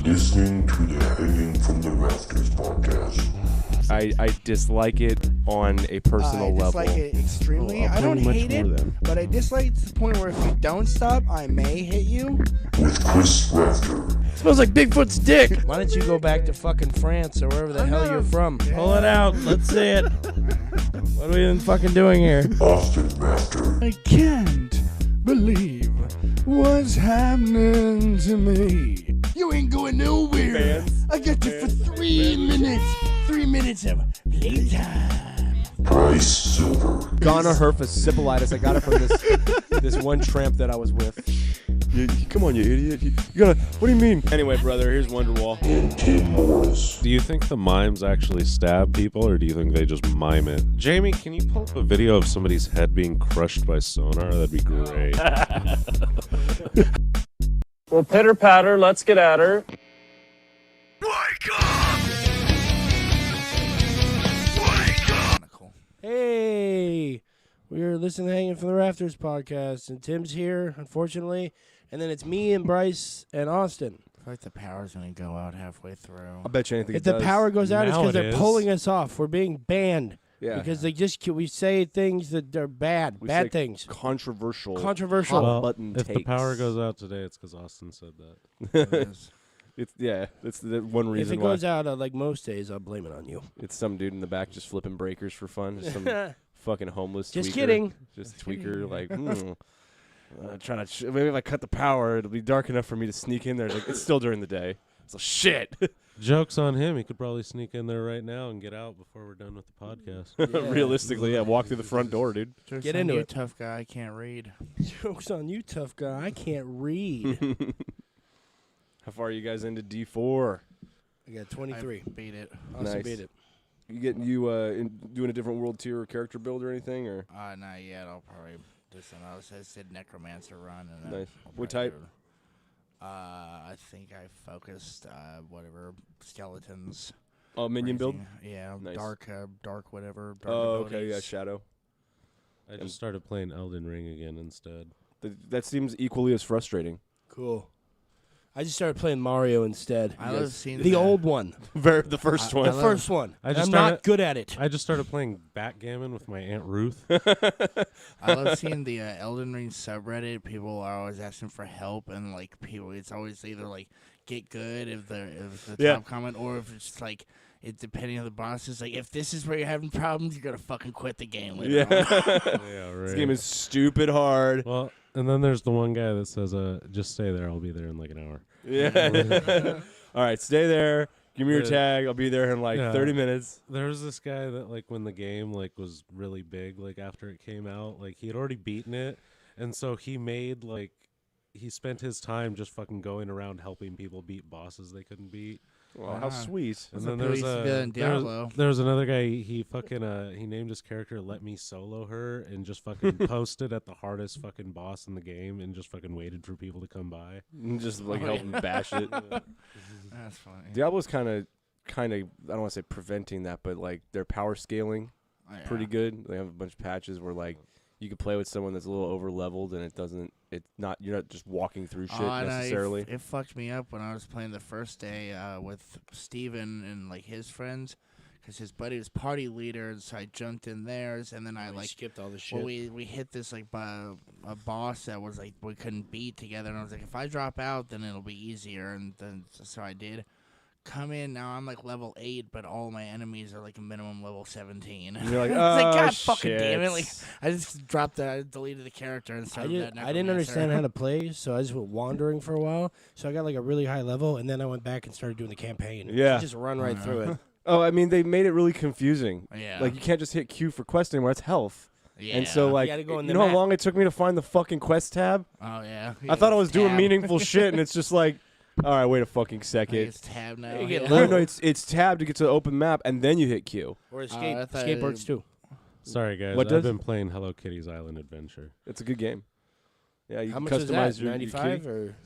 listening to the Hanging from the Rafters podcast. I dislike it on a personal level. I dislike it extremely. I don't hate it, but I dislike it to the point where if you don't stop, I may hit you. With Chris Rafter. Smells like Bigfoot's dick. Why don't you go back to fucking France or wherever the hell you're from? Yeah. Pull it out. Let's see it. What are we even fucking doing here? Austin Rafter. I can't believe what's happening to me. You ain't going nowhere. Fans. I got you for 3 minutes. 3 minutes of playtime. Bryce Silver. Ghana herpes I got it from this one tramp that I was with. Come on, you idiot. You gotta. What do you mean? Anyway, brother, here's Wonderwall. And Tim Morris. Do you think the mimes actually stab people, or do you think they just mime it? Jamie, can you pull up a video of somebody's head being crushed by sonar? That'd be great. Well, pitter patter. Let's get at her. Hey, we're listening to Hanging from the Rafters podcast, and Tim's here, unfortunately, and then it's me and Bryce and Austin. I feel like the power's gonna go out halfway through. I bet you anything If it the does. power goes out, it's Now because it they're is. pulling us off. We're being banned Yeah. because we say things that are bad, We bad say things, Controversial. controversial. Hot Well, button if the takes. power goes out today, it's because Austin said that. It's that's the one If reason it why. goes out like most days, I'll blame it on you. It's some dude in the back just flipping breakers for fun. Just some fucking homeless. Just tweaker. kidding. Just tweaker. Like, trying to. Maybe if I cut the power, it'll be dark enough for me to sneak in there. Like, it's still during the day. So shit. Joke's on him. He could probably sneak in there right now and get out before we're done with the podcast. Yeah. Realistically, yeah. Walk through the front door, dude. Get into it. tough guy. I can't read. Joke's on you, tough guy. I can't read. How far are you guys into D4? I got 23. I beat it. Austin Nice. beat it. You doing a different world tier or character build or anything, or Not yet. I'll probably do something else. I said Necromancer run. And Nice. I'll What probably type? do- I think I focused whatever skeletons. minion build? Crazy. Yeah, Nice. dark whatever. Dark Oh, okay, yeah, abilities. Shadow. I just started playing Elden Ring again instead. That seems equally as frustrating. Cool. I just started playing Mario instead. I love seeing The old one. The first one. The first one. I just I'm started- not good at it. I just started playing backgammon with my Aunt Ruth. I love seeing the Elden Ring subreddit. People are always asking for help, and like people, it's always either like get good if the Yeah. top comment, or if it's like it depending on the bosses. Like if this is where you're having problems, you're gonna fucking quit the game later on. Yeah, right. This game is stupid hard. Well, and then there's the one guy that says, just stay there. I'll be there in like an hour. Yeah. All right, stay there. Give me your Right. tag. I'll be there in like Yeah. 30 minutes. There was this guy that, like, when the game, like, was really big, like, after it came out, like, he had already beaten it. And so he made, like, he spent his time just fucking going around helping people beat bosses they couldn't beat. Wow, how sweet. And That's then what there's people used to do in Diablo. there was another guy. He fucking he named his character "Let Me Solo Her" and just fucking posted at the hardest fucking boss in the game and just fucking waited for people to come by. Just like help them bash it. That's funny. Diablo's kind of I don't want to say preventing that, but like their power scaling Oh, yeah. pretty good. They have a bunch of patches where like you can play with someone that's a little over leveled and you're not just walking through shit Oh, no, necessarily. it fucked me up when I was playing the first day with Steven and like his friends, because his buddy was party leader, and so I jumped in theirs, and then I like skipped all the shit. well, we hit this like a boss that was like we couldn't beat together, and I was like, if I drop out, then it'll be easier, and then so I did. Come in now, I'm like level 8, but all my enemies are like a minimum level 17. And you're like, It's oh, like, God fucking damn it! shit." Like, I just dropped that, I deleted the character and I, started that. I didn't understand how to play, so I just went wandering for a while. So I got like a really high level, and then I went back and started doing the campaign. Yeah. Just run right through it. Oh, I mean, they made it really confusing. Yeah. Like, you can't just hit Q for quest anymore. It's health. Yeah. And so, like, gotta go in you the know map. how long it took me to find the fucking quest tab? Oh yeah. I thought I was doing Tab. meaningful shit, and it's just like, all right, wait a fucking I think second. it's tab now. You get yeah. No, it's tab to get to the open map, and then you hit Q. Or I escape. thought Escape works too. Sorry, guys. What I've does- been playing Hello Kitty's Island Adventure. It's a good game. Yeah, you How can much is customize that? your 95 kitty. or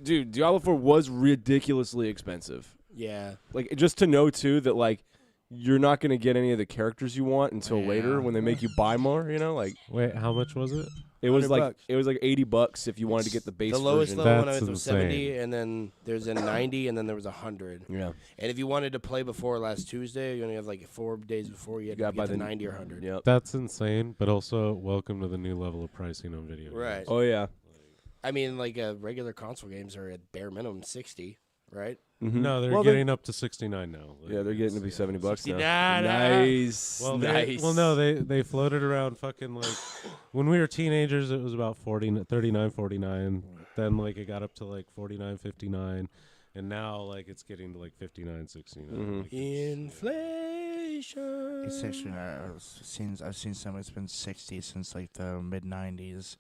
Dude, Diablo 4 was ridiculously expensive. yeah. Like, just to know too that like you're not gonna get any of the characters you want until later Yeah. when they make you buy more. Like Wait, how much was it? it was $100. it was like $80 if you wanted to get the base The lowest version. level one I That's went was insane. 70, and then there's a 90, and then there was 100. Yeah, And if you wanted to play before last Tuesday, you only have like 4 days before you had You to got by get to the 90 or 100. Yep. That's insane, but also welcome to the new level of pricing on video games. Right. Oh yeah. I mean, like regular console games are at bare minimum 60, right? Mm-hmm. No, they're Well, getting up to 69 now. Yeah, they're getting to be $70 now. 69. Nice. Well, nice. no, they floated around fucking like when we were teenagers. It was about 39, 49. Then like it got up to like 49, 59, and now like it's getting to like 59, 69. Mhm. Like, it's- Inflation. It's actually I've seen some. It's been 60 since like the mid 90s.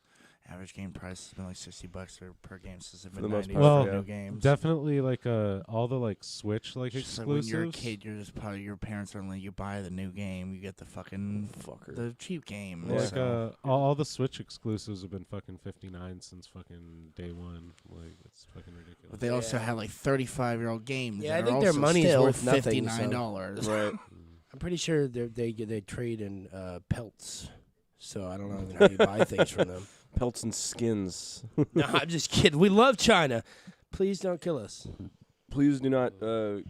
Average game price has been like $60 per game since the For mid the most 90s. part, Well, for yeah. new games. Definitely like all the like Switch like It's just like exclusives. when you're a kid, you're just probably your parents are letting you buy the new game. You get the fucking Fucker. the cheap game. Like so. all the Switch exclusives have been fucking 59 since fucking day one. Like it's fucking ridiculous. But they also Yeah. have like 35-year-old games. Yeah, I that think are their also money's still worth nothing, $59. Right. I'm pretty sure they trade in pelts. So I don't know even how you buy things from them. Pelts and skins. No, I'm just kidding. We love China. Please don't kill us. Please do not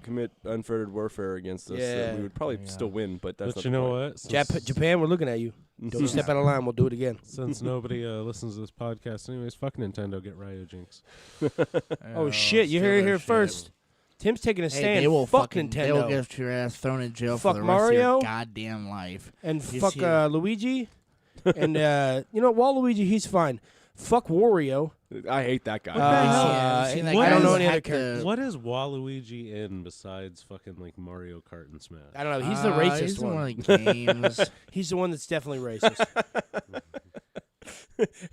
commit unfettered warfare against us. Yeah. We would probably Yeah. still win, but that's But not you the know point. what? Japan, we're looking at you. Don't you step out of line, we'll do it again. Since nobody listens to this podcast, anyways, fuck Nintendo, get Ryo Jinx. Oh, shit, you heard it here first. Tim's taking a Hey, stand. they will fuck fucking Nintendo. They will get your ass thrown in jail Fuck for the rest Mario? of your goddamn life. And You fuck see- Luigi. And, you know, Waluigi, he's fine. Fuck Wario. I hate that guy. What the hell? Uh, Seen and that I guy don't know who any other hacked characters. the- What is Waluigi in besides fucking like Mario Kart and Smash? I don't know. He's the racist he's the one. one of the games. He's the one that's definitely racist.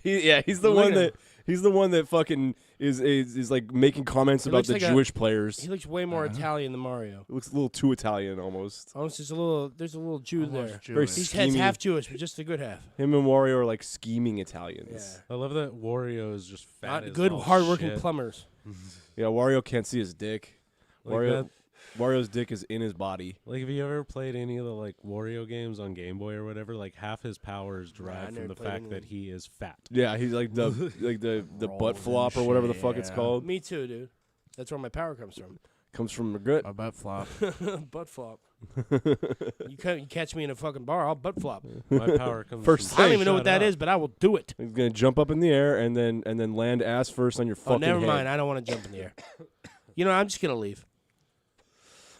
He's the Look one at him. that he's the one that fucking is like making comments He about looks the like a- Jewish players. He looks way more Uh-huh. Italian than Mario. It looks a little too Italian almost. Almost just a little. There's a little Jew Almost there. Jewish. Very He's scheming. half Jewish, but just a good half. Him and Wario are like scheming Italians. I love that Wario is just fat. Not as good, all hardworking shit. plumbers. Yeah, Wario can't see his dick. Like Wario, that- Wario's dick is in his body. Like, have you ever played any of the like Wario games on Game Boy or whatever? Like, half his power is Nah, I derived never from the played fact any that of he is fat. Yeah, he's like the the butt Rolls flop and or whatever the shit, fuck it's yeah. called. Me too, dude. That's where my power comes from. Comes from regret. A butt flop. Butt flop. You catch me in a fucking bar, I'll butt flop. My power comes First from I don't even know Shut what that up. is, but I will do it. He's gonna jump up in the air and then land ass first on your Oh, fucking never head. mind. I don't want to jump in the air. You know, I'm just gonna leave.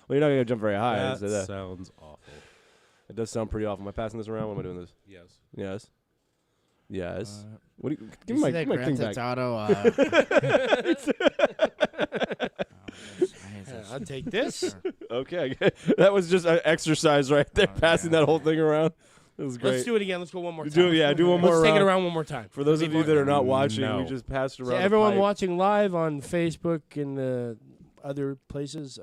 Well, you're not gonna jump very high. That so that. sounds awful. It does sound pretty awful. Am I passing this around? When am I doing this? Yes. Yes. Yes. Uh, What do you give you me see that my Grand thing Theft back? Auto? I'll take this. Okay, that was just an exercise right there, Oh, passing yeah. that whole thing around. It was great. Let's do it again. Let's go one more time. Do one more Let's take it round. around one more time. For those of you that are not watching, No. we just passed around. So the everyone pipe. watching live on Facebook and other places,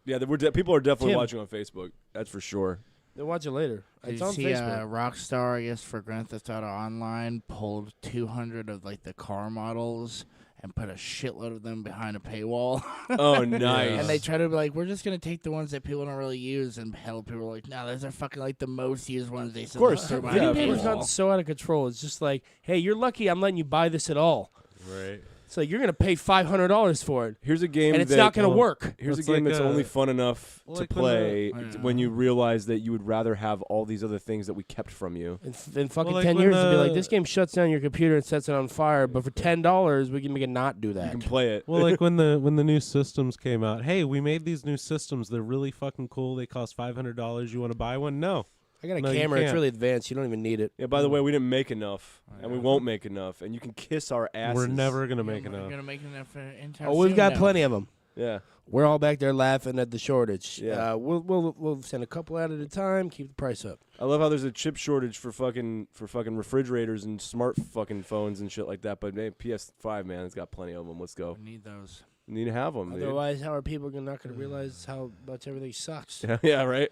Yeah, people are definitely Tim. watching on Facebook. That's for sure. they'll watch it later. Did It's you on see Facebook. Rockstar, I guess, for Grand Theft Auto Online pulled 200 of like the car models and put a shitload of them behind a paywall. Oh, nice. And they try to be like, we're just gonna take the ones that people don't really use, and hell, people are like, no, those are fucking like the most used ones. They still course. throw Yeah, behind of a Videogames course. is not paywall. so out of control. It's just like, hey, you're lucky I'm letting you buy this at all. Right. So you're gonna pay $500 for it, Here's a game and it's that, not gonna well, work. Here's a It's game like that's a- only fun enough to like when play the- when you realize that you would rather have all these other things that we kept from you. In fucking like 10 when years, to be the- like, this game shuts down your computer and sets it on fire, but for $10, we can make it not do You that. can play it. Well, like when the new systems came out. Hey, we made these new systems. They're really fucking cool. They cost $500. You want to buy one? No. I got a No, you camera. It's can't. really advanced. You don't even need it. Yeah, by the way, we didn't make enough, Oh, and we yeah. won't make enough, and you can kiss our asses. We're never gonna make We're enough. gonna make enough anytime Oh, we've soon got now. plenty of them. Yeah. We're all back there laughing at the shortage. Yeah. We'll send a couple out at a time. Keep the price up. I love how there's a chip shortage for fucking refrigerators and smart fucking phones and shit like that. But hey, PS5, man, it's got plenty of them. Let's go. We need those. You need to have them. Otherwise, how are people not going to realize how much everything sucks? Yeah, right.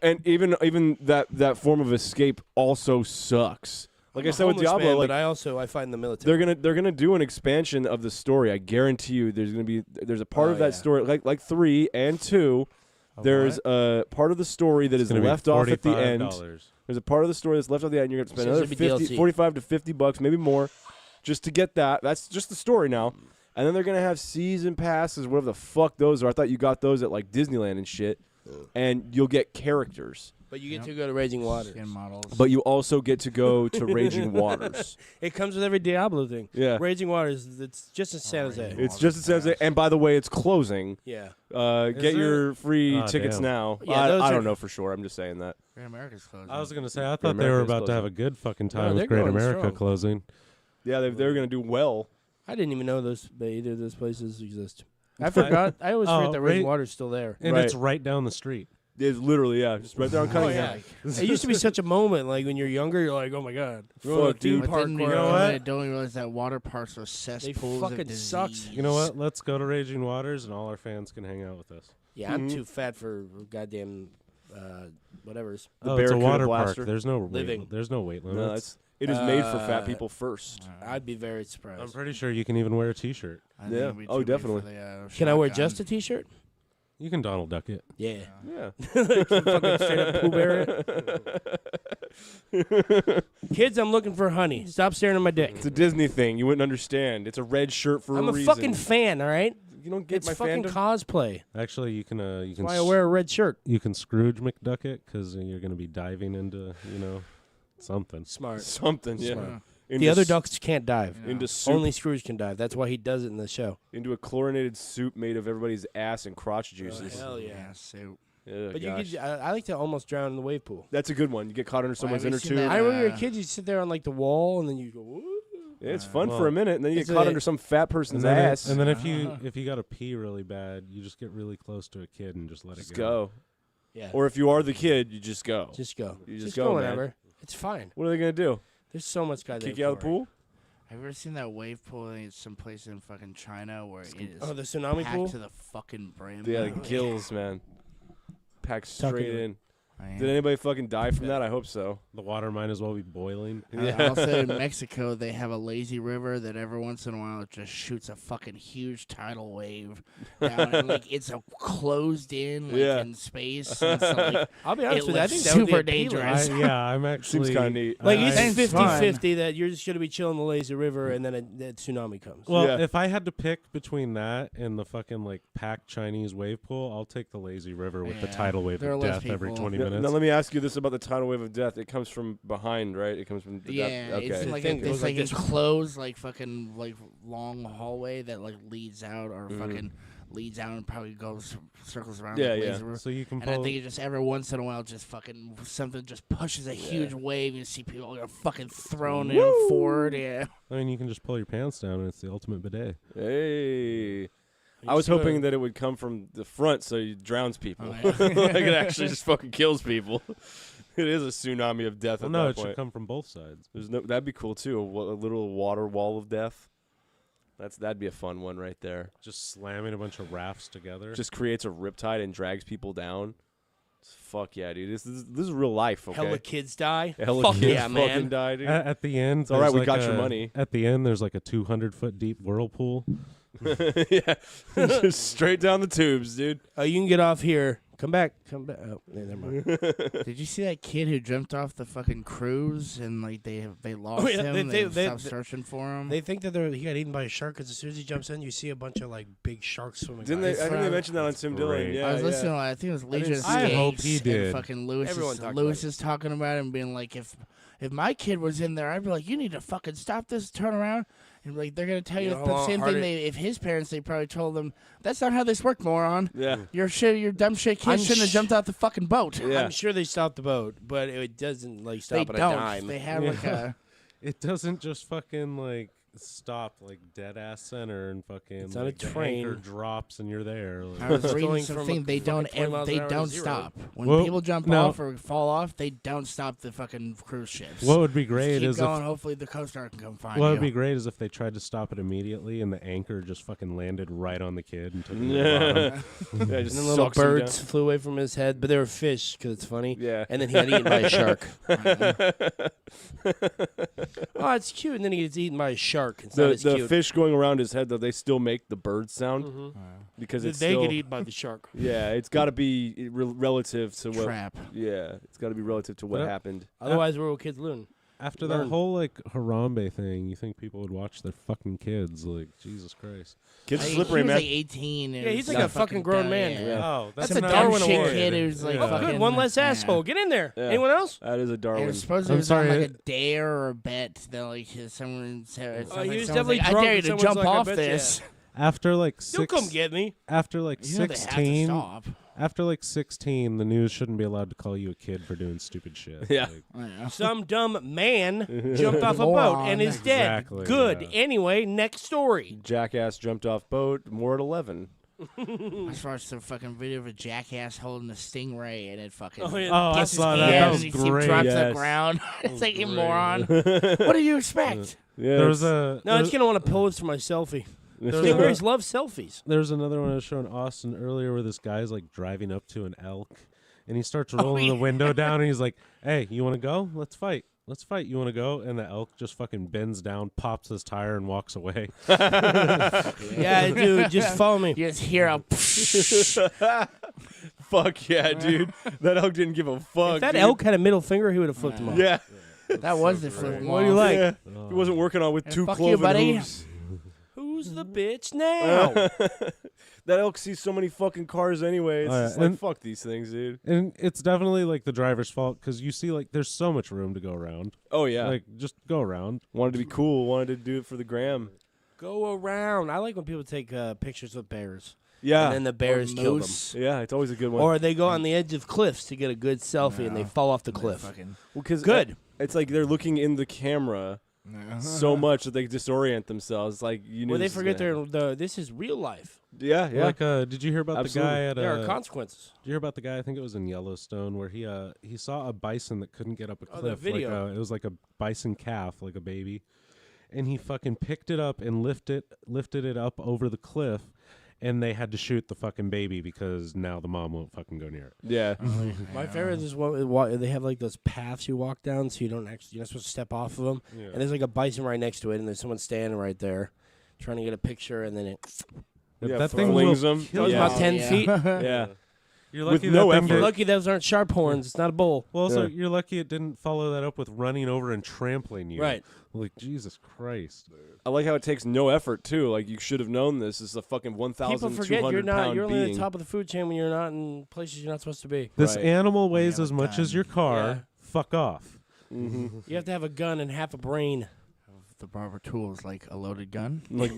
And even that form of escape also sucks. Like I'm I a said with homeless Diablo, man, like but I find the military. they're gonna do an expansion of the story. I guarantee you, there's a part of Oh, that yeah. story like 3 and 2. There's a part of the story that is gonna be left off at the $45. end. There's a part of the story that's left off at the end. You're going to spend So another it's gonna be 50, DLC. 45 to $50, maybe more, just to get that. That's just the story now. And then they're going to have season passes, whatever the fuck those are. I thought you got those at like Disneyland and shit. And you'll get characters. But you get to go to Raging Waters. Skin models. But you also get to go to Raging Waters. It comes with every Diablo thing. Yeah. Raging Waters, it's just in San Jose. Raging It's just, it says, and by the way, it's closing. Yeah. Get your free tickets damn. now. Yeah, those I are- don't know for sure. I'm just saying that. Great America's closing. I was gonna say I thought they were America's about to have a closing. good fucking No, time they're with Great going America strong. closing. Yeah, they're going to do well. I didn't even know either of those places exist. I forgot. I always forget that Raging Water's still there. And Right. it's right down the street. It's literally, yeah, just right there on Cunningham. It used to be such a moment. Like when you're younger, you're like, oh my god, we're going to a Fuck, theme dude. park. Didn't where- know realize- what? I don't realize that water parks are cesspools fucking of sucks. disease. You know what? Let's go to Raging Waters, and all our fans can hang out with us. Yeah, I'm too fat for goddamn whatever's. The Oh, it's a Barracuda water Blaster. park. There's no Living. There's no weight limits. No, it is made for fat people first. I'd be very surprised. I'm pretty sure you can even wear a T-shirt. I think Yeah. it'd be Oh, too big for definitely. the, Can I wear shotgun. just a T-shirt? You can Donald Duck it. Yeah. Yeah. Fucking straight up Pooh Bear it. Kids, I'm looking for honey. Stop staring at my dick. It's a Disney thing. You wouldn't understand. It's a red shirt for I'm a a reason. fucking fan, all right? You don't get It's my fucking fandom? cosplay. Actually, you can That's why I wear a red shirt. you can Scrooge McDuck it because you're gonna be diving into something. Smart. Something, yeah. Smart. Into The other s- ducks can't dive. Into soup. Only Scrooge can dive. That's why he does it in the show. Into a chlorinated soup made of everybody's ass and crotch juices. hell yeah. Yeah, soup. Yeah, But gosh. you could. I like to almost drown in the wave pool. That's a good one. You get caught under someone's have you inner seen tube. that, I remember when you were a uh, kid, you sit there on like the wall, and then you go. Woo. Yeah, it's fun Well, for a minute, and then you it's get caught a- under some fat person's And then, ass. and then if you got to pee really bad, you just get really close to a kid and just let just it go. go. Yeah. Or if you are the kid, you just go. Just go. You just go, man. whenever. It's fine. What are they gonna do? There's so much goddamn. Kick you out of the chlorine. pool? Have you ever seen that wave pool in some place in fucking China where it is Oh, the tsunami packed pool. to the fucking brim? Yeah, the gills, man. Packed Talking straight to- in. Man. Did anybody fucking die from that? I hope so. The water might as well be boiling. Also in Mexico, they have a lazy river that every once in a while it just shoots a fucking huge tidal wave down, and like it's a closed in, like Yeah. in space. And so, like, I'll be honest it with you. I looks think that would be super appealing. dangerous. I'm actually. Seems kind of neat. Like I- it's It's fun. 50-50 that you're just gonna be chilling the lazy river, and then a tsunami comes. Well, Yeah. if I had to pick between that and the fucking like packed Chinese wave pool, I'll take the lazy river with the Yeah. tidal wave There are of less death every people. 20 Now, minutes. now let me ask you this about the tidal wave of death. It comes from behind, right? It comes from Yeah, okay. it's like thing a, goes it's like like this. enclosed, like fucking like long hallway that like leads out or Mhm. fucking leads out and probably goes circles around. Yeah, like yeah. lazy river. So you can And I pull. think it just every once in a while, just fucking something just pushes a huge wave. You see people are fucking thrown in forward. Yeah, I mean, you can just pull your pants down, and it's the ultimate bidet. Hey. I was hoping that it would come from the front so it drowns people. Oh, yeah. Like it actually just fucking kills people. It is a tsunami of death Well, at no, that it point. should come from both sides. That'd be cool too. A little water wall of death. That'd be a fun one right there. Just slamming a bunch of rafts together. Just creates a riptide and drags people down. Fuck yeah, dude. This is real life. Okay. hella kids die. Hella Fuck kids yeah, fucking man. die, dude. At the end, It's all right, there's we like got your a- money. At the end, there's like a 200-foot deep whirlpool. Yeah, just straight down the tubes, dude. Oh, you can get off here. Come back. Come back. Oh, never mind. did you see that kid who jumped off the fucking cruise and like they lost yeah, him? They they- stopped searching for him. They think that he got eaten by a shark because as soon as he jumps in, you see a bunch of like big sharks swimming. Didn't by. they? I think they mentioned that on Tim Dillon. great. Yeah, I was yeah. listening. I think it was Legion of see that. I hope Escapes, he did. And fucking Lewis. Everyone talked Lewis about it. is talking about it and being like, if my kid was in there, I'd be like, you need to fucking stop this, turn around, and like they're gonna tell you You know the how same hard thing. it- If his parents, they probably told him that's not how this worked, moron. Yeah. Your dumb shit kid I'm shouldn't have sh- jumped out the fucking boat. Yeah. I'm sure they stopped the boat, but it doesn't like They stop at don't. a dime. They have like a. It doesn't just fucking like stop like dead ass center and fucking. It's on a like, the train. anchor drops and you're there. Like, I was It's reading going something. from They fucking don't. 20 miles They an hour to don't zero. stop when Well, people jump no. off or fall off. They don't stop the fucking cruise ships. what would be Just great keep is going. Hopefully, the Coast Guard can come find what you. would be great is if they tried to stop it immediately and the anchor just fucking landed right on the kid and took him to the Yeah. bottom. Yeah, And just then little sucks him birds flew away from his head, but they were fish because it's funny. down. Yeah. And then he got eaten by a shark. Oh, it's cute. And then he gets eaten by a shark. shark. It's not as the cute. fish going around his head, though, they still make the bird sound because it's they still, get eaten by the shark. yeah, it's got to be relative to what. Trap. Yeah, it's got to be relative to what But- happened. Otherwise, where will kids learn? After Learn. that whole like Harambe thing, you think people would watch their fucking kids? Like Jesus Christ. Kids are He slippery, was man. like 18. Yeah, he's like a fucking grown man. Yeah. Oh, That's That's a a Darwin dumb shit Award. kid who's like, Yeah. fucking, Good, one less asshole. Get in there. Yeah. Anyone else? That is a It Darwin. was supposed to I'm was on sorry, like a dare or a bet that like someone said. Oh, he was someone's definitely like, I drunk dare you and to someone's jump like, I off bet this. After like You'll come get me. after like You know they have to 16, stop. after like 16, the news shouldn't be allowed to call you a kid for doing stupid shit. Yeah. Like, Yeah. Some dumb man jumped off a boat Moron. and is dead. Exactly, Good. yeah. Anyway, next story. Jackass jumped off boat. More at 11. I just watched some fucking video of a jackass holding a stingray and it fucking. Oh, yeah. Oh, I gets his saw that. hand That and was he great. drops to Yes. the ground. It's like, you great. moron. What do you expect? Yeah, There was a No, I'm just gonna want to pose for my selfie. there was Stingrays a- love selfies. there was another one I was showing Austin earlier where this guy's like driving up to an elk and he starts rolling the window down and he's like, "Hey, you want to go? Let's fight. Let's fight. You want to go?" And the elk just fucking bends down, pops his tire, and walks away. Yeah, dude, just follow me. You just hear a. Fuck yeah, dude. That elk didn't give a fuck. If that dude. elk had a middle finger, he would have flipped him off. Yeah. That was the flip. What do you like? Yeah. He wasn't working on with Yeah, two fuck you, cloven buddy. hooves. Who's the bitch now? That elk sees so many fucking cars anyway. It's Oh, yeah. just like, And- fuck these things, dude. And it's definitely like the driver's fault because you see like there's so much room to go around. Oh, yeah. Like just go around. Wanted to be cool. Wanted to do it for the gram. Go around. I like when people take pictures with bears. Yeah. And then the bears kill them. moose. Yeah, it's always a good one. Or they go on the edge of cliffs to get a good selfie and they fall off the cliff. Fucking. Well, 'cause Good. It's like they're looking in the camera so much that they disorient themselves. Like you know, Well, they forget this is real life. Yeah, yeah. Like did you hear about Absolutely. the guy at There are consequences. Did you hear about the guy? I think it was in Yellowstone where he saw a bison that couldn't get up a Oh, cliff. the video. Like, it was like a bison calf, like a baby, and he fucking picked it up and lifted it up over the cliff, and they had to shoot the fucking baby because now the mom won't fucking go near it. yeah. My favorite is they have like those paths you walk down, so you're not supposed to step off of them. Yeah. And there's like a bison right next to it, and there's someone standing right there, trying to get a picture, and then it. Yeah, that thing flings will them. kill Goes you. about 10 feet. Yeah. You're With lucky no that thing effort. You're did- lucky those aren't sharp horns. It's not a bull. Well, also, Yeah. you're lucky it didn't follow that up with running over and trampling you. Right. Like Jesus Christ. I like how it takes no effort too. Like you should have known this. This is a fucking People 1,200 forget you're not. pound You're only at being. the top of the food chain when you're not in places you're not supposed to be. This Right. animal weighs Yeah, as much as gun. your car. Yeah. Fuck off. Mhm. You have to have a gun and half a brain. The barber tool is like a loaded gun. Like,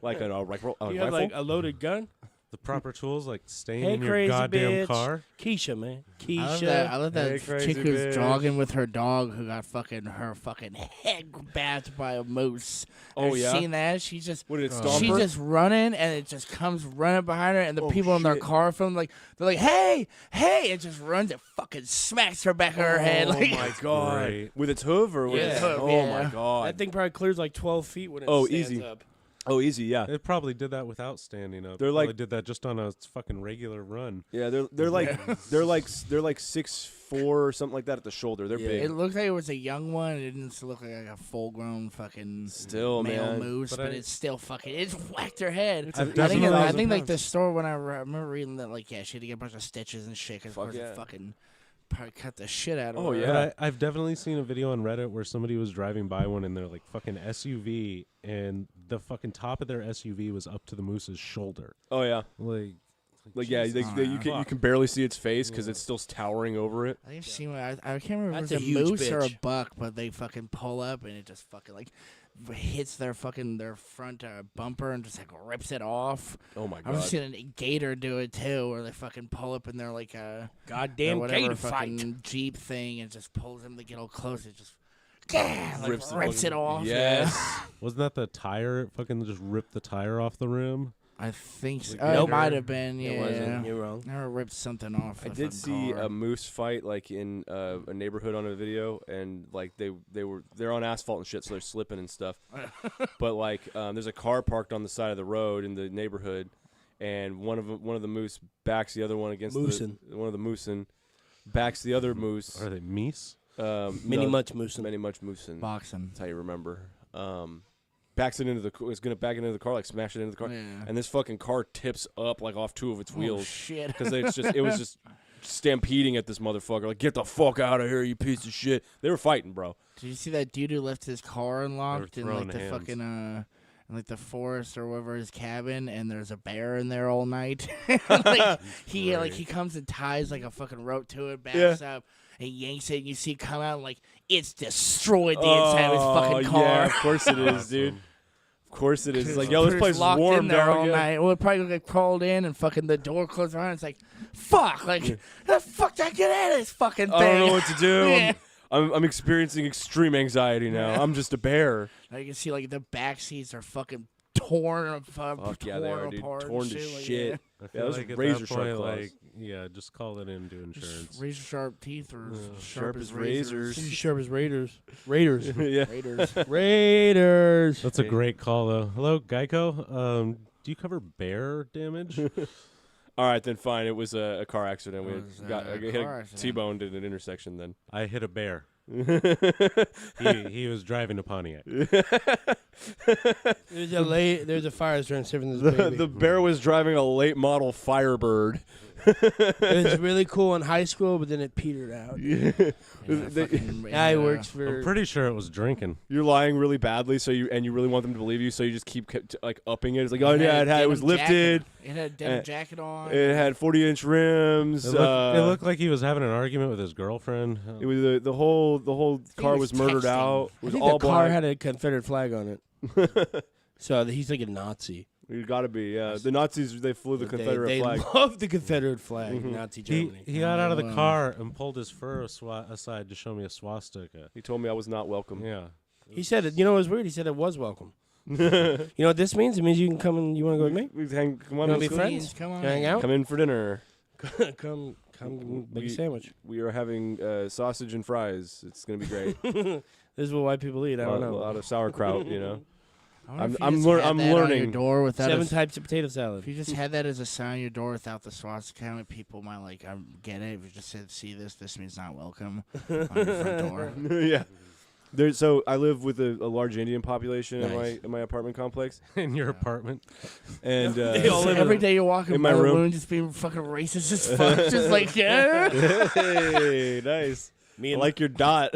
like a rifle. You have like a loaded gun. The proper tools like staying Hey, in your crazy goddamn bitch. car. Keisha, man. I love that. I Keisha. love that Hey, crazy chick who's bitch. jogging with her dog who got her fucking head bashed by a moose. Oh, Have you yeah? seen that? She just What did it stomp she's her? just running and it just comes running behind her and the Oh, people in their shit. car film they're like, hey, it just runs and fucking smacks her back of her head. Oh Like, my god! Great. With its hoof or with Yeah. its Hoof, Oh yeah. my god! That thing probably clears like 12 feet when it Oh, stands easy. up. Oh, easy, yeah. It probably did that without standing up. They're Probably like- did that just on a fucking regular run. Yeah, they're like they're like 6'4" or something like that at the shoulder. They're Yeah. big. it looked like it was a young one. It didn't look like a full grown fucking Still, male man. moose, But but it's it's still fucking it's whacked her head. I've I think definitely- I think like 1,000 the store when I remember reading that like she had to get a bunch of stitches and shit because Fuck it yeah. fucking probably cut the shit out of Oh, her. yeah. But I've definitely seen a video on Reddit where somebody was driving by one in their like fucking SUV and the fucking top of their SUV was up to the moose's shoulder. Oh yeah, Like yeah. Jesus. You can barely see its face because it's still towering over it. I think I've seen one. I can't remember if That's it a was a huge moose or a bitch. buck, but they fucking pull up and it just fucking like hits their front bumper and just like rips it off. Oh my I've god! seen a gator do it too, where they fucking pull up in their like Goddamn whatever gator fucking fight. Jeep thing and just pulls them to get all close. It just like, Rips rips, the it off. Yes. Wasn't that the tire? It fucking just ripped the tire off the rim. I think so. Like, It might have been. Yeah, It wasn't. You're wrong. Never ripped something off. I the did fucking see car. a moose fight like in a neighborhood on a video, and like they're on asphalt and shit, so they're slipping and stuff. But like there's a car parked on the side of the road in the neighborhood, and one of the moose backs the other one against Moosin'. one of the moosin backs the other moose. Are they meese? Mini no, much moose. many much moosin. boxing. That's how you remember. backs it into the is gonna back it into the car, like smash it into the car, Yeah. and this fucking car tips up like off two of its Oh, wheels shit. because it was just stampeding at this motherfucker. Like, get the fuck out of here, you piece of shit. They were fighting, bro. Did you see that dude who left his car unlocked in throwing like the hands. fucking in like the forest or whatever his cabin, and there's a bear in there all night? like he comes and ties like a fucking rope to it, backs up, and yanks it, and you see it come out, and like it's destroyed the inside of his fucking car. Yeah, of course it is, dude. Of course it is. It's like, yo, this Put it place is locked warm, in there dog. all Yeah. night. Well, it probably like crawled in and fucking the door closed around. It's like, fuck, like how the fuck did I get out of this fucking thing? I don't know what to do. Yeah. I'm experiencing extreme anxiety now. I'm just a bear. Now you can see like the back seats are fucking torn, Fuck yeah, they are, dude. apart, and Torn to like, shit. yeah. I feel those like at razor that sharp point, claws. like, yeah, just call it into insurance. Just razor sharp teeth or Sharp as razors. razors. Sharp as Raiders. Raiders. Yeah. Raiders. Raiders. That's a great call, though. Hello, Geico. Do you cover bear damage? All right, then fine. It was a car accident. We It was got a I hit car a accident. T-boned at an intersection. Then I hit a bear. the He was driving a Pontiac. There's a fire starting serving this baby. the bear was driving a late model Firebird. It was really cool in high school, but then it petered out. Now he works for. I'm pretty sure it was drinking. You're lying really badly, so you really want them to believe you, so you just keep like upping it. It's like, oh yeah, it was lifted. It had a denim jacket on. It had 40-inch rims. It looked like he was having an argument with his girlfriend. It was the whole car was was murdered texting. out. It I was think all the car black. had a Confederate flag on it. So he's like a Nazi. You gotta be. Yeah, the Nazis they flew the Confederate they flag. love the Confederate flag. Mhm. Nazi He Germany. got out of the Wow. car and pulled his fur aside to show me a swastika. He told me I was not welcome. Yeah. He said it. You know what was weird? He said it was welcome. You know what this means? It means you can come and you want to go with me. We come on, You wanna let's be go. friends? Come on. Can I hang out? Come in for dinner. come make We- a sandwich. We are having sausage and fries. It's gonna be great. This is what white people eat. I don't A know. lot of sauerkraut. You know. I wonder if I'm you just lear- had I'm that on learning. your door without 7 a, types of potato salad. if you just had that as a sign on your door without the swastika, how many people might like get it? If you just said, "See this means not welcome" on your front door. Yeah. So I live with a large Indian population Nice. in my apartment complex, In your apartment. and They all So live every day you're walking in by my the room. moon, just being fucking racist as fuck, just like yeah. hey, nice. Me I and like your dot.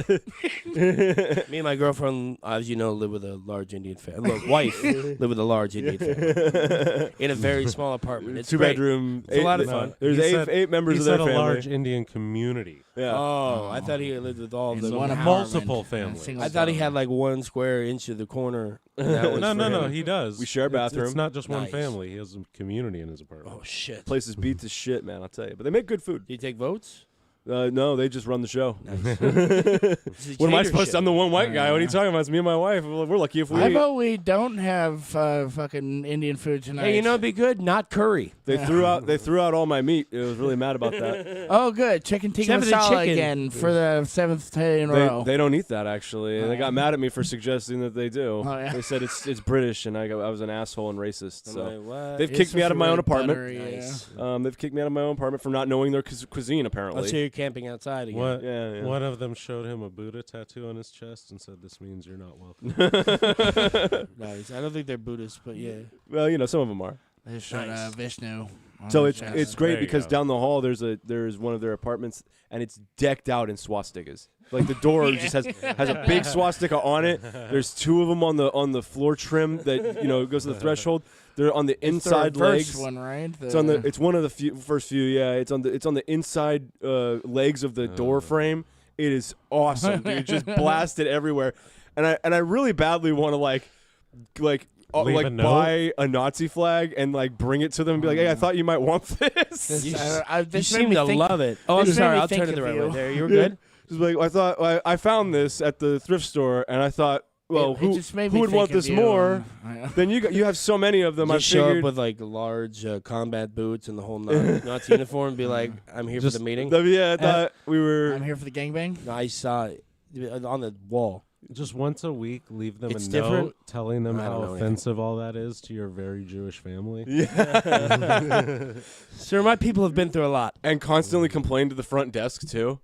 me and my girlfriend, as you know, live with a large Indian family. Look, wife live with a large Indian family in a very small apartment. It's great. 2-bedroom. It's a lot of fun. There's He eight, said- eight members He of their said a family. large Indian community. Yeah. Oh, I thought he lived with all In the. one multiple apartment, families. a single I thought he had apartment. like 1 square inch of the corner. and that was No, for no, him. he does. We share a It's- bathroom. It's not just one Nice. family. He has a community in his apartment. Oh shit! Place is beat to shit, man. I'll tell you. But they make good food. Do you take votes? No, they just run the show. Nice. What am I supposed to? I'm the one white guy. What are you talking about? It's me and my wife. We're lucky if we How eat. about we don't have fucking Indian food tonight? Hey, you know, it'd be good. Not curry. They threw out all my meat. It was really mad about that. Oh, good. Chicken tikka Seventh masala chicken. again for the 7th day in a row. They don't eat that actually. They got mad at me for suggesting that they do. Oh, yeah. They said it's British, and I was an asshole and racist. I'm So like, what? they've It's kicked me out of my really own apartment. buttery, yeah. Nice. They've kicked me out of my own apartment for not knowing their cuisine. Oh, Apparently. so you're camping outside again. What? Yeah. One of them showed him a Buddha tattoo on his chest and said, "This means you're not welcome." Nice. I don't think they're Buddhists, but yeah. Well, some of them are. They showed Nice. Vishnu. on So the it's chest. it's great There you because go. down the hall there's one of their apartments and it's decked out in swastikas. Like the door just has a big swastika on it. There's 2 of them on the floor trim that goes to the threshold. They're on the It's the inside reverse legs. one, right? It's one of the first few. Yeah, it's on the inside legs of the door frame. It is awesome, dude. Just blasted everywhere, and I really badly want to like Leave a note? buy a Nazi flag and like bring it to them and be like, hey, I thought you might want this. This, You I, You this made seem me to think- love it. Oh, I'm this made sorry. me I'll think turn it the of right you. way. There, you were Yeah. good. Just like I thought I found this at the thrift store and I thought, well, It just made who me would think want of this you. more? I- Then you have so many of them. I Just show figured up with like large combat boots and the whole Nazi uniform and be like, I'm here Just- for the meeting. I thought we were. I'm here for the gangbang. No, I saw it on the wall. Just once a week, leave them It's a different. note telling them I don't how know anything. offensive all that is to your very Jewish family. Yeah. Sir, my people have been through a lot. And constantly complain to the front desk too.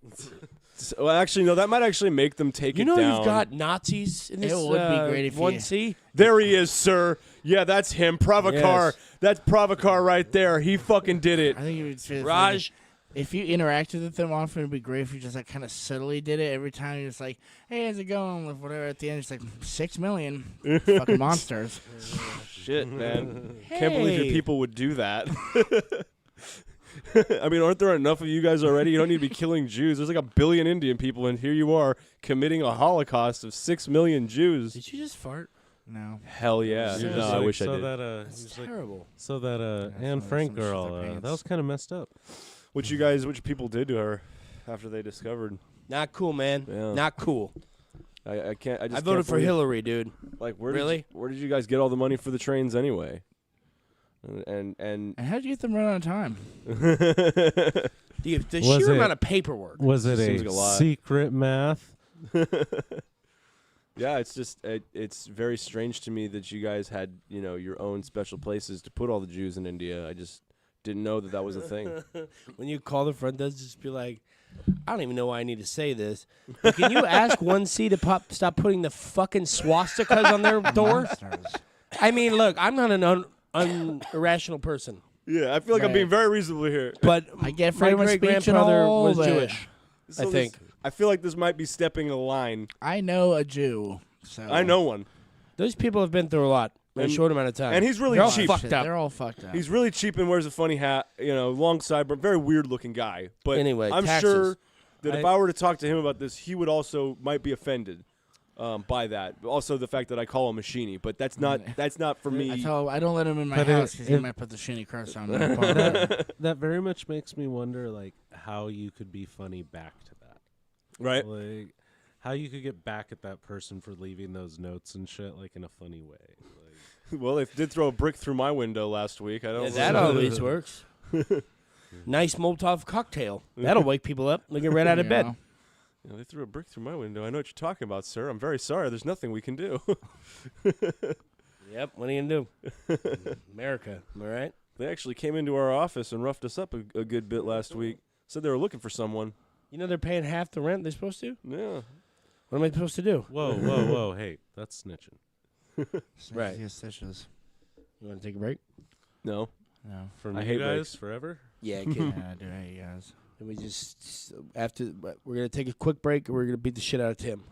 Well, actually, no. That might actually make them take You it know down. you've got Nazis in this It would be great if you- 1C? There he is, sir. Yeah, that's him. Provocar. Yes. That's Provocar right there. He fucking did it. I think it would fit. Raj. If you interacted with them often, it'd be great if you just like kind of subtly did it every time. You're just like, "Hey, how's it going?" With whatever at the end, it's like 6 million fucking monsters. Shit, man. Can't believe your Hey. people would do that. I mean, aren't there enough of you guys already? You don't need to be killing Jews. There's like 1 billion Indian people, and here you are committing a Holocaust of 6 million Jews. Did you just fart? No. Hell yeah. You're No, just I like, wish I so did. That, That's he's like, terrible. so that Yeah, Anne some Frank shit that girl, pants. that was kind of messed up. What people did to her after they discovered. Not cool, man. Yeah. Not cool. I can't. I just I voted can't for believe- Hillary, dude. Like, Really? Where did you guys get all the money for the trains anyway? And And how'd you get them run on time? The Was sheer it- amount of paperwork. Was it Seems a like a lot. secret math? yeah, it's just it's very strange to me that you guys had your own special places to put all the Jews in India. I just didn't know that was a thing. When you call the front desk, just be like, I don't even know why I need to say this. But can you ask 1C to stop putting the fucking swastikas on their door? Monsters. I mean, look, I'm not an irrational person, Yeah, I feel like I'm Right. being very reasonable here. but I get my freedom of great speech and grandfather all was that. Jewish. So I this- think. I feel like this might be stepping a line. I know a Jew. So I know one, Those people have been through a lot in a And- short amount of time. and he's really They're all cheap. fucked Shit, up. They're all fucked up. He's really cheap and wears a funny hat. Long sideburn, very weird looking guy. But Anyway, I'm taxes. sure that if I- I were to talk to him about this, he would also might be offended by that. Also, the fact that I call him a sheenie, but that's not for me. I don't let him in my But house because he it- might put the shinny curse on me. That very much makes me wonder, like, how you could be funny back to that. Right? Like, how you could get back at that person for leaving those notes and shit, like, in a funny way. Like, Well, they did throw a brick through my window last week. I don't. Yeah, that always works. Nice Molotov cocktail. That'll wake people up. They get right out of You bed. know? They threw a brick through my window. I know what you're talking about, sir. I'm very sorry. There's nothing we can do. Yep. What are you gonna do? America. Am I right? They actually came into our office and roughed us up a good bit last week. Said they were looking for someone. You know they're paying half the rent they're supposed to. Yeah. What am I supposed to do? whoa, hey, that's snitching. Right. His stitches. You want to take a break? No. No. From I you hate guys breaks. forever? Yeah, Yeah, I do hate you guys. And we just after we're gonna take a quick break. And we're gonna beat the shit out of Tim.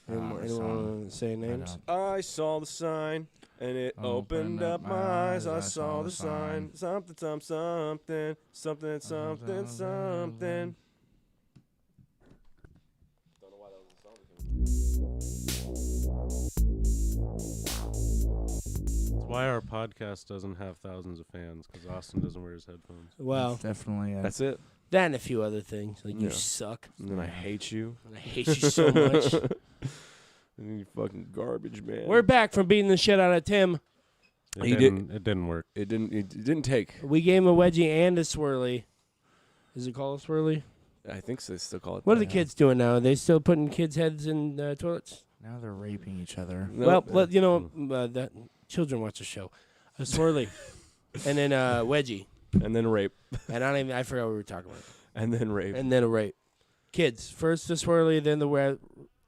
Anyone want to say names? I saw the sign and it opened up my eyes. I saw the sign. Something, something, something, something, something. That's why our podcast doesn't have thousands of fans, because Austin doesn't wear his headphones. Well, Definitely. That's it. that and a few other things. Like you Yeah. suck. And then I hate you. And I hate you so much. And you fucking garbage, man. We're back from beating the shit out of Tim. It You didn't work. It didn't take. We gave him a wedgie and a swirly. Is it called a swirly? I think so. They still call it. What are that. the kids doing now? Are they still putting kids' heads in toilets? Now they're raping each other. No, Well, that children watch the show. A swirly, and then a wedgie, and then rape, and I forgot what we were talking about. and then rape, And then a rape. Kids first the swirly, then the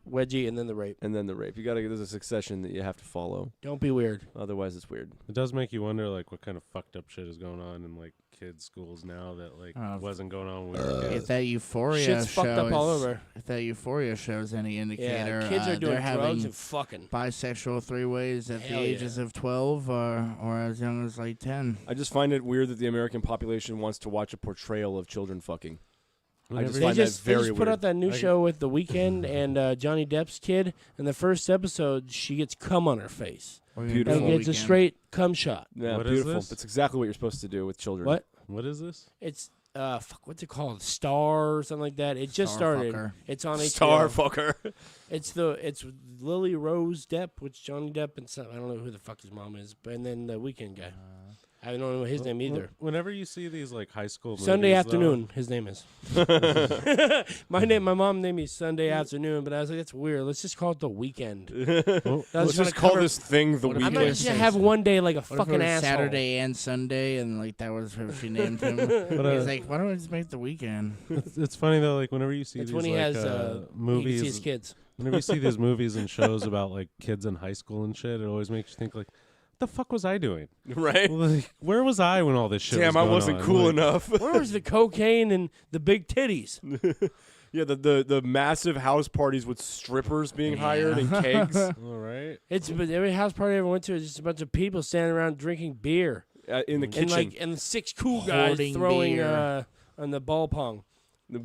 wedgie, and then the rape. and then the rape. You gotta. There's a succession that you have to follow. Don't be weird. Otherwise, it's weird. It does make you wonder, like, what kind of fucked up shit is going on in, like, kids' schools now that, like, wasn't going on when we were If kids. that Euphoria Shit's show fucked up all is- over. If that Euphoria shows any indicator, Yeah, kids are doing they're drugs having and fucking. bisexual three-ways at Hell the ages of 12 or as young as like 10. I just find it weird that the American population wants to watch a portrayal of children fucking. I just They find just, that very they just put weird. out that new show with The Weeknd and Johnny Depp's kid. In the first episode, she gets cum on her face. Beautiful. And it's a straight cum shot. Yeah, What is beautiful. this? That's exactly what you're supposed to do with children. What? What is this? It's what's it called? Star or something like that. It just started. Starfucker. It's on HBO. Star fucker. It's Lily Rose Depp, which Johnny Depp and some, I don't know who the fuck his mom is, but and then the Weeknd guy. I don't know his name either. Whenever you see these like high school movies, Sunday though- afternoon, his name is. My mom named me Sunday afternoon, but I was like, that's weird. Let's just call it the weekend. Let's just call this thing the What if I'm weekend. not just gonna have one day like a What if it fucking was asshole. Saturday and Sunday, and like that was what she named him. He's like, why don't we just make the weekend? It's funny though, like whenever you see That's these when he like, has he can movies, see his kids. whenever you see these movies and shows about like kids in high school and shit, it always makes you think like, what the fuck was I doing? Right? Like, where was I when all this shit? Damn, was I going wasn't on? cool Like, enough. Where was the cocaine and the big titties? Yeah, the massive house parties with strippers being hired and kegs All right. But every house party I ever went to was just a bunch of people standing around drinking beer. in the kitchen. And 6 cool guys Hoarding throwing beer. on the ball pong. the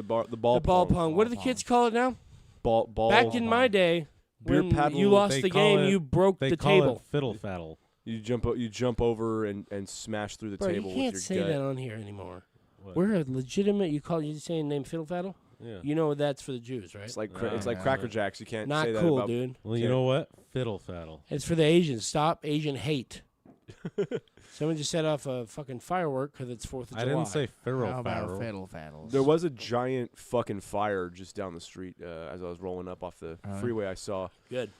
ball The ball pong. What do the kids call it now? Ball Back in my day, Beer when paddle, you lost they the Oh, call game, it- you broke They the call table. it fiddle faddle. You jump over and smash through the Bro, table you can't with say your gut. that on here anymore. What? We're a legitimate. You saying name fiddle faddle? Yeah. You know that's for the Jews, right? It's like Oh, it's like yeah. Cracker Jacks. You can't Not say that cool, about. dude. Well, you Yeah. know what? Fiddle faddle. It's for the Asians. Stop Asian hate. Someone just set off a fucking firework because it's 4th of July. I didn't say fiddle How about faddle. fiddle faddles? There was a giant fucking fire just down the street as I was rolling up off the freeway. I saw Good.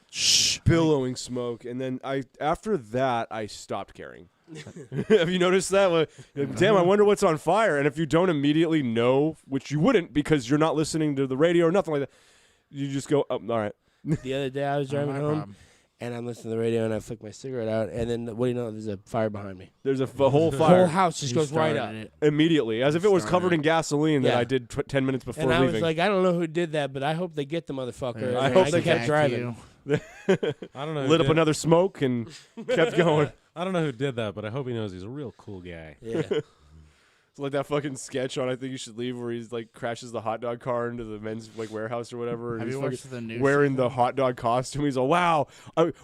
billowing smoke, and then after that I stopped caring. Have you noticed that? Like, damn, I wonder what's on fire. And if you don't immediately know, which you wouldn't because you're not listening to the radio or nothing like that, you just go, oh, all right. The other day I was driving home and I'm listening to the radio and I flick my cigarette out and then what do you know? There's a fire behind me. There's a whole The fire whole house just You goes right started up. it. immediately, as if it was covered in gasoline that Yeah. I did 10 minutes before And I leaving. was like, I don't know who did that, but I hope they get the motherfucker. Yeah, I And hope I they kept get driving. you. I don't know. lit who up did- another smoke and kept going. I don't know who did that, but I hope he knows he's a real cool guy. Yeah. It's like that fucking sketch on I Think You Should Leave where he's like crashes the hot dog car into the men's like warehouse or whatever. And Have he's you fucking watched the news? wearing the hot dog costume. He's like, wow,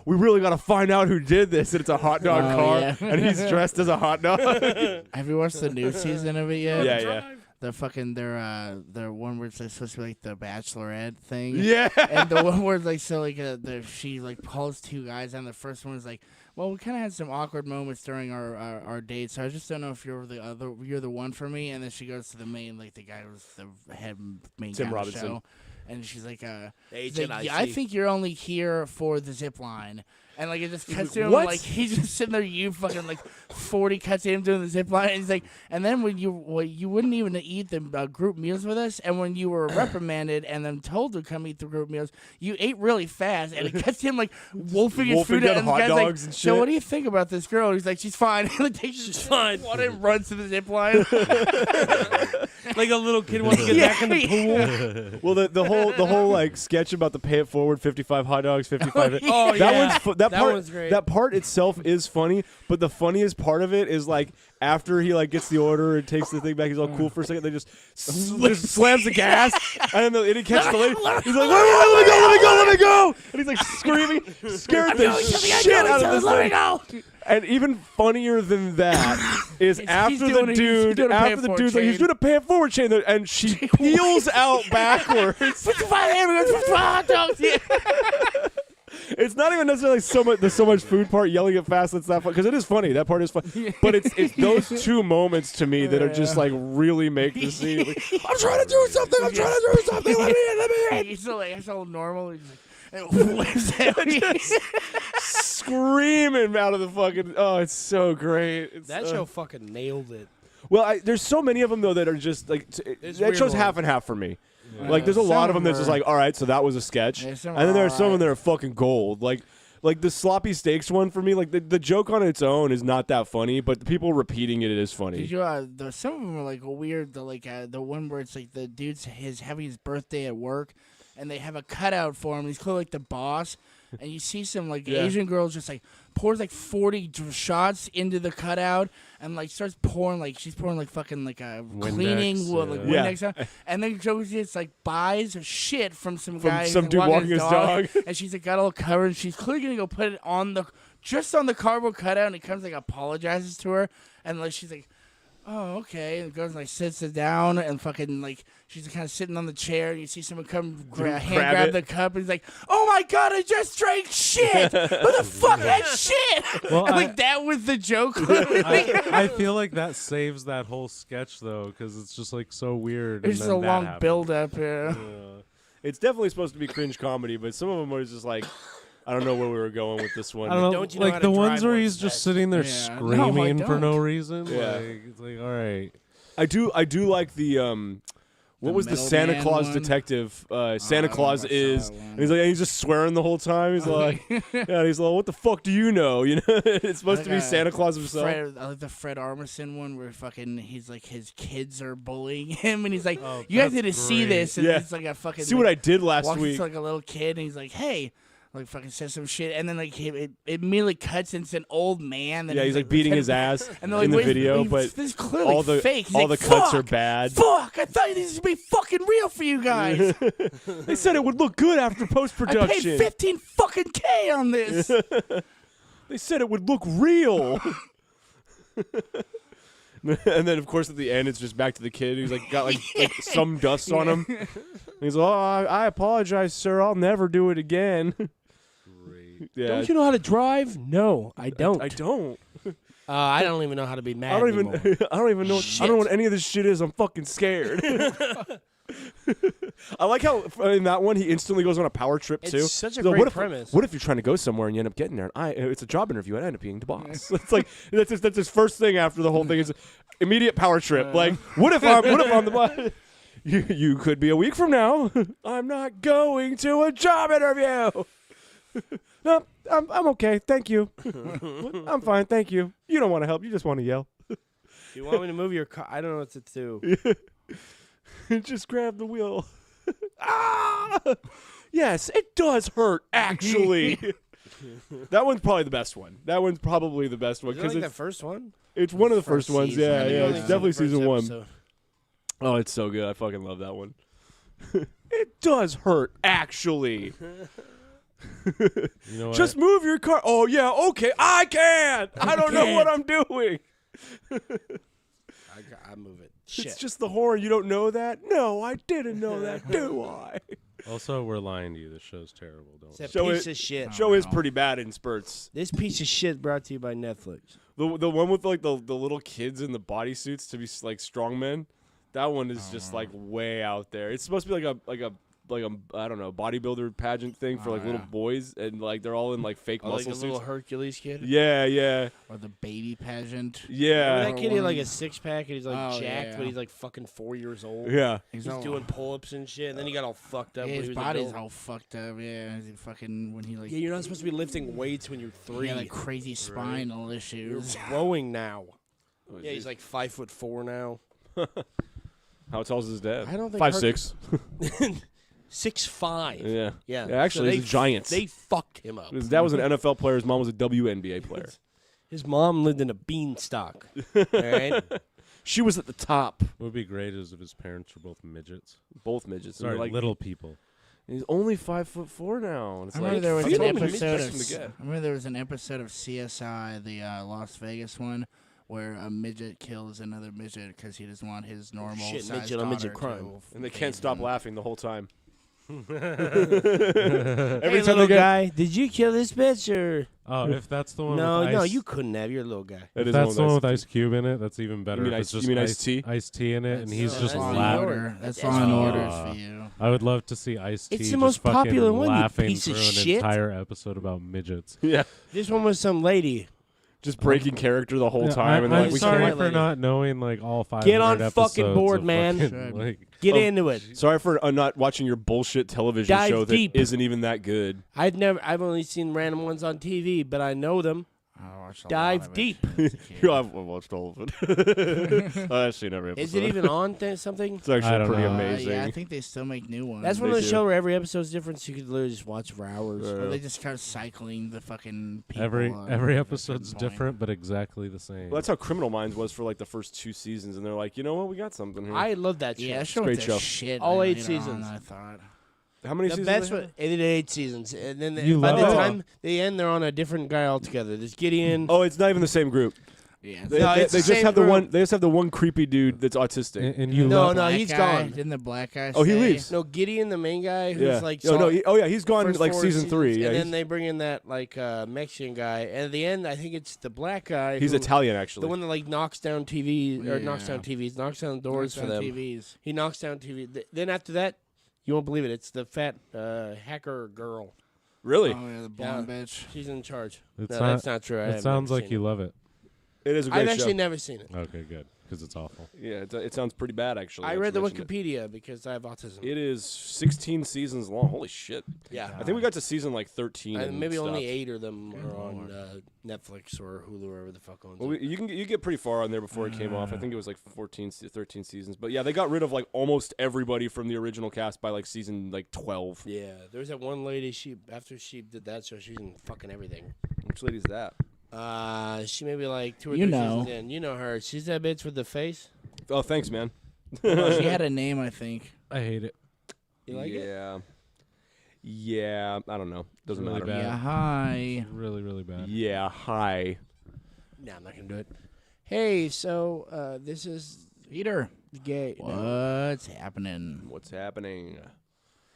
we really got to find out who did this. And it's a hot dog Oh, car. yeah. And he's dressed as a hot dog. Have you watched the new season of it yet? yeah. The fucking their one where it's like, supposed to be like the Bachelorette thing. Yeah. And the one where like so like she like pulls 2 guys and the first one is like, well, we kind of had some awkward moments during our date, so I just don't know if you're the one for me. And then she goes to the main like the guy who's the head main Tim guy of the Robinson. show, and she's like, Agent yeah, I think you're only here for the zip line. And like it just cuts to him what? like he's just sitting there, you fucking like 40 cuts to him doing the zip line, and he's like, and then when you wouldn't even eat the group meals with us, and when you were reprimanded and then told to come eat the group meals, you ate really fast, and it cuts to him like wolfing his Wolfing food out, down and the hot guy's dogs like, and so shit. what do you think about this girl? And he's like, she's fine. And like takes his fine. water and runs to the zip line. Like a little kid wants to get back in the pool. Well, the whole like sketch about the pay it forward 55 hot dogs, 55. Oh, that yeah. one's that That part. one's great. That part itself is funny, but the funniest part of it is like after he like gets the order and takes the thing back, he's all cool for a second. They just slams the gas, and then he catches the lady. He's like, wait, let me go, and he's like screaming, scared the shit out of this lady. And even funnier than that is after the dude, like he's doing a pay it forward chain, and she peels out backwards. 55 hamburgers, 55 hot dogs. Yeah. It's not even necessarily so much food part yelling it fast that's that fun because it is funny. That part is fun, but it's those 2 moments to me that are just like really make the scene. Like, I'm trying to do something. Let me in. He's so like it's all normal. He's like, and whips at me. Screaming out of the fucking. Oh, it's so great. It's, That show fucking nailed it. Well, there's so many of them though that are just like It's that weird show's ones. half and half for me. Like there's a lot of them that's just like, all right, so that was a sketch, Yeah, and some then are there's some of them alright. that are fucking gold. Like the sloppy steaks one for me, like the joke on its own is not that funny, but the people repeating it is funny. Did you? Some of them are like weird. The one where it's like the dude's having his birthday at work, and they have a cutout for him. He's clearly like the boss, and you see some like Yeah. Asian girls just like pours like 40 shots into the cutout, and like starts pouring like she's pouring like fucking like a cleaning like yeah. Windex out. And then Joey just like buys shit from some From guy, some who's, dude like, walking his dog. and she's like got all covered. And she's clearly gonna go put it on the cardboard cutout, and he comes like apologizes to her, and like she's like, oh, okay. And goes and like sits it down and fucking like she's kind of sitting on the chair. And you see someone come grab it. the cup and he's like, oh my god, I just drank shit. Who the fuck had shit? Well, and like that was the joke. I feel like that saves that whole sketch though, because it's just like so weird. There's and just a then that long happens. build up here. Yeah. It's definitely supposed to be cringe comedy, but some of them are just like, I don't know where we were going with this one. I don't know, Don't you know how like to the ones drive where one he's just fast? sitting there Yeah. No, I screaming for no don't. reason. Yeah. Like it's like, all right. I do like the what The was the Metal Santa Man Claus one? detective? Santa I don't know Claus if I saw is, that one. and he's just swearing the whole time. He's like, yeah, he's like, what the fuck do you know? You know, it's supposed to be Santa Claus himself. I like the Fred Armisen one where fucking he's like his kids are bullying him and he's like, Oh, you guys that's need to see great. this. And Yeah. it's like a fucking See what I did last walks week? into like a little kid and he's like, hey. Like fucking says some shit and then like it immediately cuts into an old man. And Yeah, he's like beating his ass and they're like, in the "Wait, video, wait, but this is clearly all the fake. He's all like, the cuts are "Fuck, bad. Fuck! I thought this would be fucking real for you guys. They said it would look good after post I paid production. 15 fucking K on this. They said it would look real. And then, of course, at the end, it's just back to the kid. He's like got like some dust on him. And he's like, "Oh, I apologize, sir. I'll never do it again." Great. Yeah, Don't you know how to drive? No, I don't. I don't. I don't even know how to be mad I don't even. anymore. I don't even know. I don't know what any of this shit is. I'm fucking scared. I like how in that one he instantly goes on a power trip It's too. such a So great what if, premise. What if you're trying to go somewhere and you end up getting there? And it's a job interview. And I end up being the boss. It's like that's his first thing after the whole thing is immediate power trip. Like what if I'm the boss? You could be a week from now. I'm not going to a job interview. No, I'm okay. Thank you. I'm fine. Thank you. You don't want to help. You just want to yell. You want me to move your car? I don't know what to do. Just grab the wheel. Ah! Yes, it does hurt, actually. That one's probably the best one. That one's probably the best one Is it because like the first one? it's one of the First first ones. season. Yeah, I think yeah. it It's was definitely the first season one. episode. Oh, it's so good. I fucking love that one. It does hurt, actually. You know what? Just move your car. Oh, yeah, okay. I can't. I don't know what I'm doing. I move it. Shit. It's just the horn. You don't know that? No, I didn't know that, do I? Also, we're lying to you. The show's terrible. Don't. It's a Show piece it- of shit. Show is pretty bad in spurts. This piece of shit brought to you by Netflix. The one with like the little kids in the bodysuits to be like strongmen, that one is just like way out there. It's supposed to be like a I don't know, bodybuilder pageant thing for like little boys, and like they're all in like fake Oh, like muscle a suits. little Hercules kid. Yeah, yeah, Or the baby pageant. yeah, Remember that kid had like one- a six pack and he's like Oh, jacked, yeah. but he's like fucking 4 years old. yeah. He's all- doing pull ups and shit, and then he got all fucked up. Yeah, when his he was body's adult. all fucked up. Yeah, he fucking when he like Yeah, you're not supposed to be lifting weights when you're he 3. had like crazy spinal You're issues. growing now. Oh, Yeah, he's like 5'4" now. How tall is his dad? I don't think 5'6". 6'5". Yeah, Yeah. Yeah, actually, so he's a giant. They fucked him up. His dad was an NFL player. His mom was a WNBA player. His mom lived in a beanstalk. All right. She was at the top. What would be great is if his parents were both midgets. Both midgets. And Sorry, they're like little people. he's only 5'4" now. And it's I like, remember there was fuck, an I'm gonna episode miss him of again. I remember there was an episode of CSI, the Las Vegas one, where a midget kills another midget because he doesn't want his normal Shit, size midget on midget daughter crime. to And they can't bathe stop him. laughing the whole time. Hey, Every time little they get guy, did you kill this bitch or Oh, if that's the one. no? with No, Ice, you couldn't have. You're a little guy. It If is that's the one one with with Ice Cube in it, that's even better. mean If it's Ice- you just mean Ice Ice-T? Iced-Tea in it, and he's no, just that's Law and loud. Order. That's That's Law and law. Orders for you. I would love to see Ice-T It's the just most fucking popular one, you laughing piece of through an shit. entire episode about midgets. Yeah, This one was some lady. just breaking character the whole Yeah, time. And I'm like, we sorry can't. for lady. not knowing like all 500 Get on episodes fucking board, of man. fucking, like, Get Oh, into it. Sorry for not watching your bullshit television Dive show that deep. isn't even that good. I've only seen random ones on TV, but I know them. I watched a lot Dive of it deep. as a kid. I've watched all of it. I've seen every episode. Is it even on something? It's actually I don't pretty know. amazing. Yeah, I think they still make new ones. That's one They of the do. show where every episode's different, so you could literally just watch for hours. Right. Or they just start cycling the fucking people. every at a every certain episode's point. different, but exactly the same. Well, that's how Criminal Minds was for like the first 2 seasons, and they're like, you know what, we got something here. I love that show. Yeah, that show Great went to show. shit. All man, 8 later on, seasons. I thought. How many The seasons? best they one, have? it did 8 seasons, and then You by the love it? time they end, they're on a different guy altogether. There's Gideon. Oh, it's not even the same group. Yeah. They, No, they- it's they the just same have the group. one. They just have the one creepy dude that's autistic. And you No, love no, he's gone. Didn't the black guy? Oh, he say- leaves. No, Gideon, the main guy, who's Yeah. like. Oh no. saw- He's gone first like 4 season seasons, 3. Yeah. and He's, then they bring in that like Mexican guy, and at the end, I think it's the black guy. he's who- Italian actually. The one that like knocks down TVs or knocks Yeah. down TVs, knocks down doors Knocks for down them. TVs. He knocks down TV. Then after that, you won't believe it. It's the fat hacker girl. Really? Oh yeah, the blonde bitch. She's in charge. It's No, not- that's not true. It sounds like you love it. It is a great I've show. actually never seen it. Okay, good, because it's awful. Yeah, it sounds pretty bad actually. I now read that the you mention Wikipedia because I have autism. It is 16 seasons long. Holy shit! Yeah. I think we got to season like 13. And maybe only stopped. 8 of them are on Netflix or Hulu or wherever the fuck owns Well, it. you get pretty far on there before it came off. I think it was like 13 seasons. But yeah, they got rid of like almost everybody from the original cast by like season like 12. Yeah, there's that one lady. After she did that show, she's in fucking everything. Which lady's that? She may be like 2 or You 3 know. seasons in. You know her. She's that bitch with the face. Oh, thanks, man. She had a name, I think. I hate it. You like it? yeah. Yeah, I don't know. Doesn't Really matter. bad. Yeah, hi. Really, really bad. Yeah, hi. No, I'm not gonna do it. Hey, so this is Peter, the gay. what's happening? What's happening?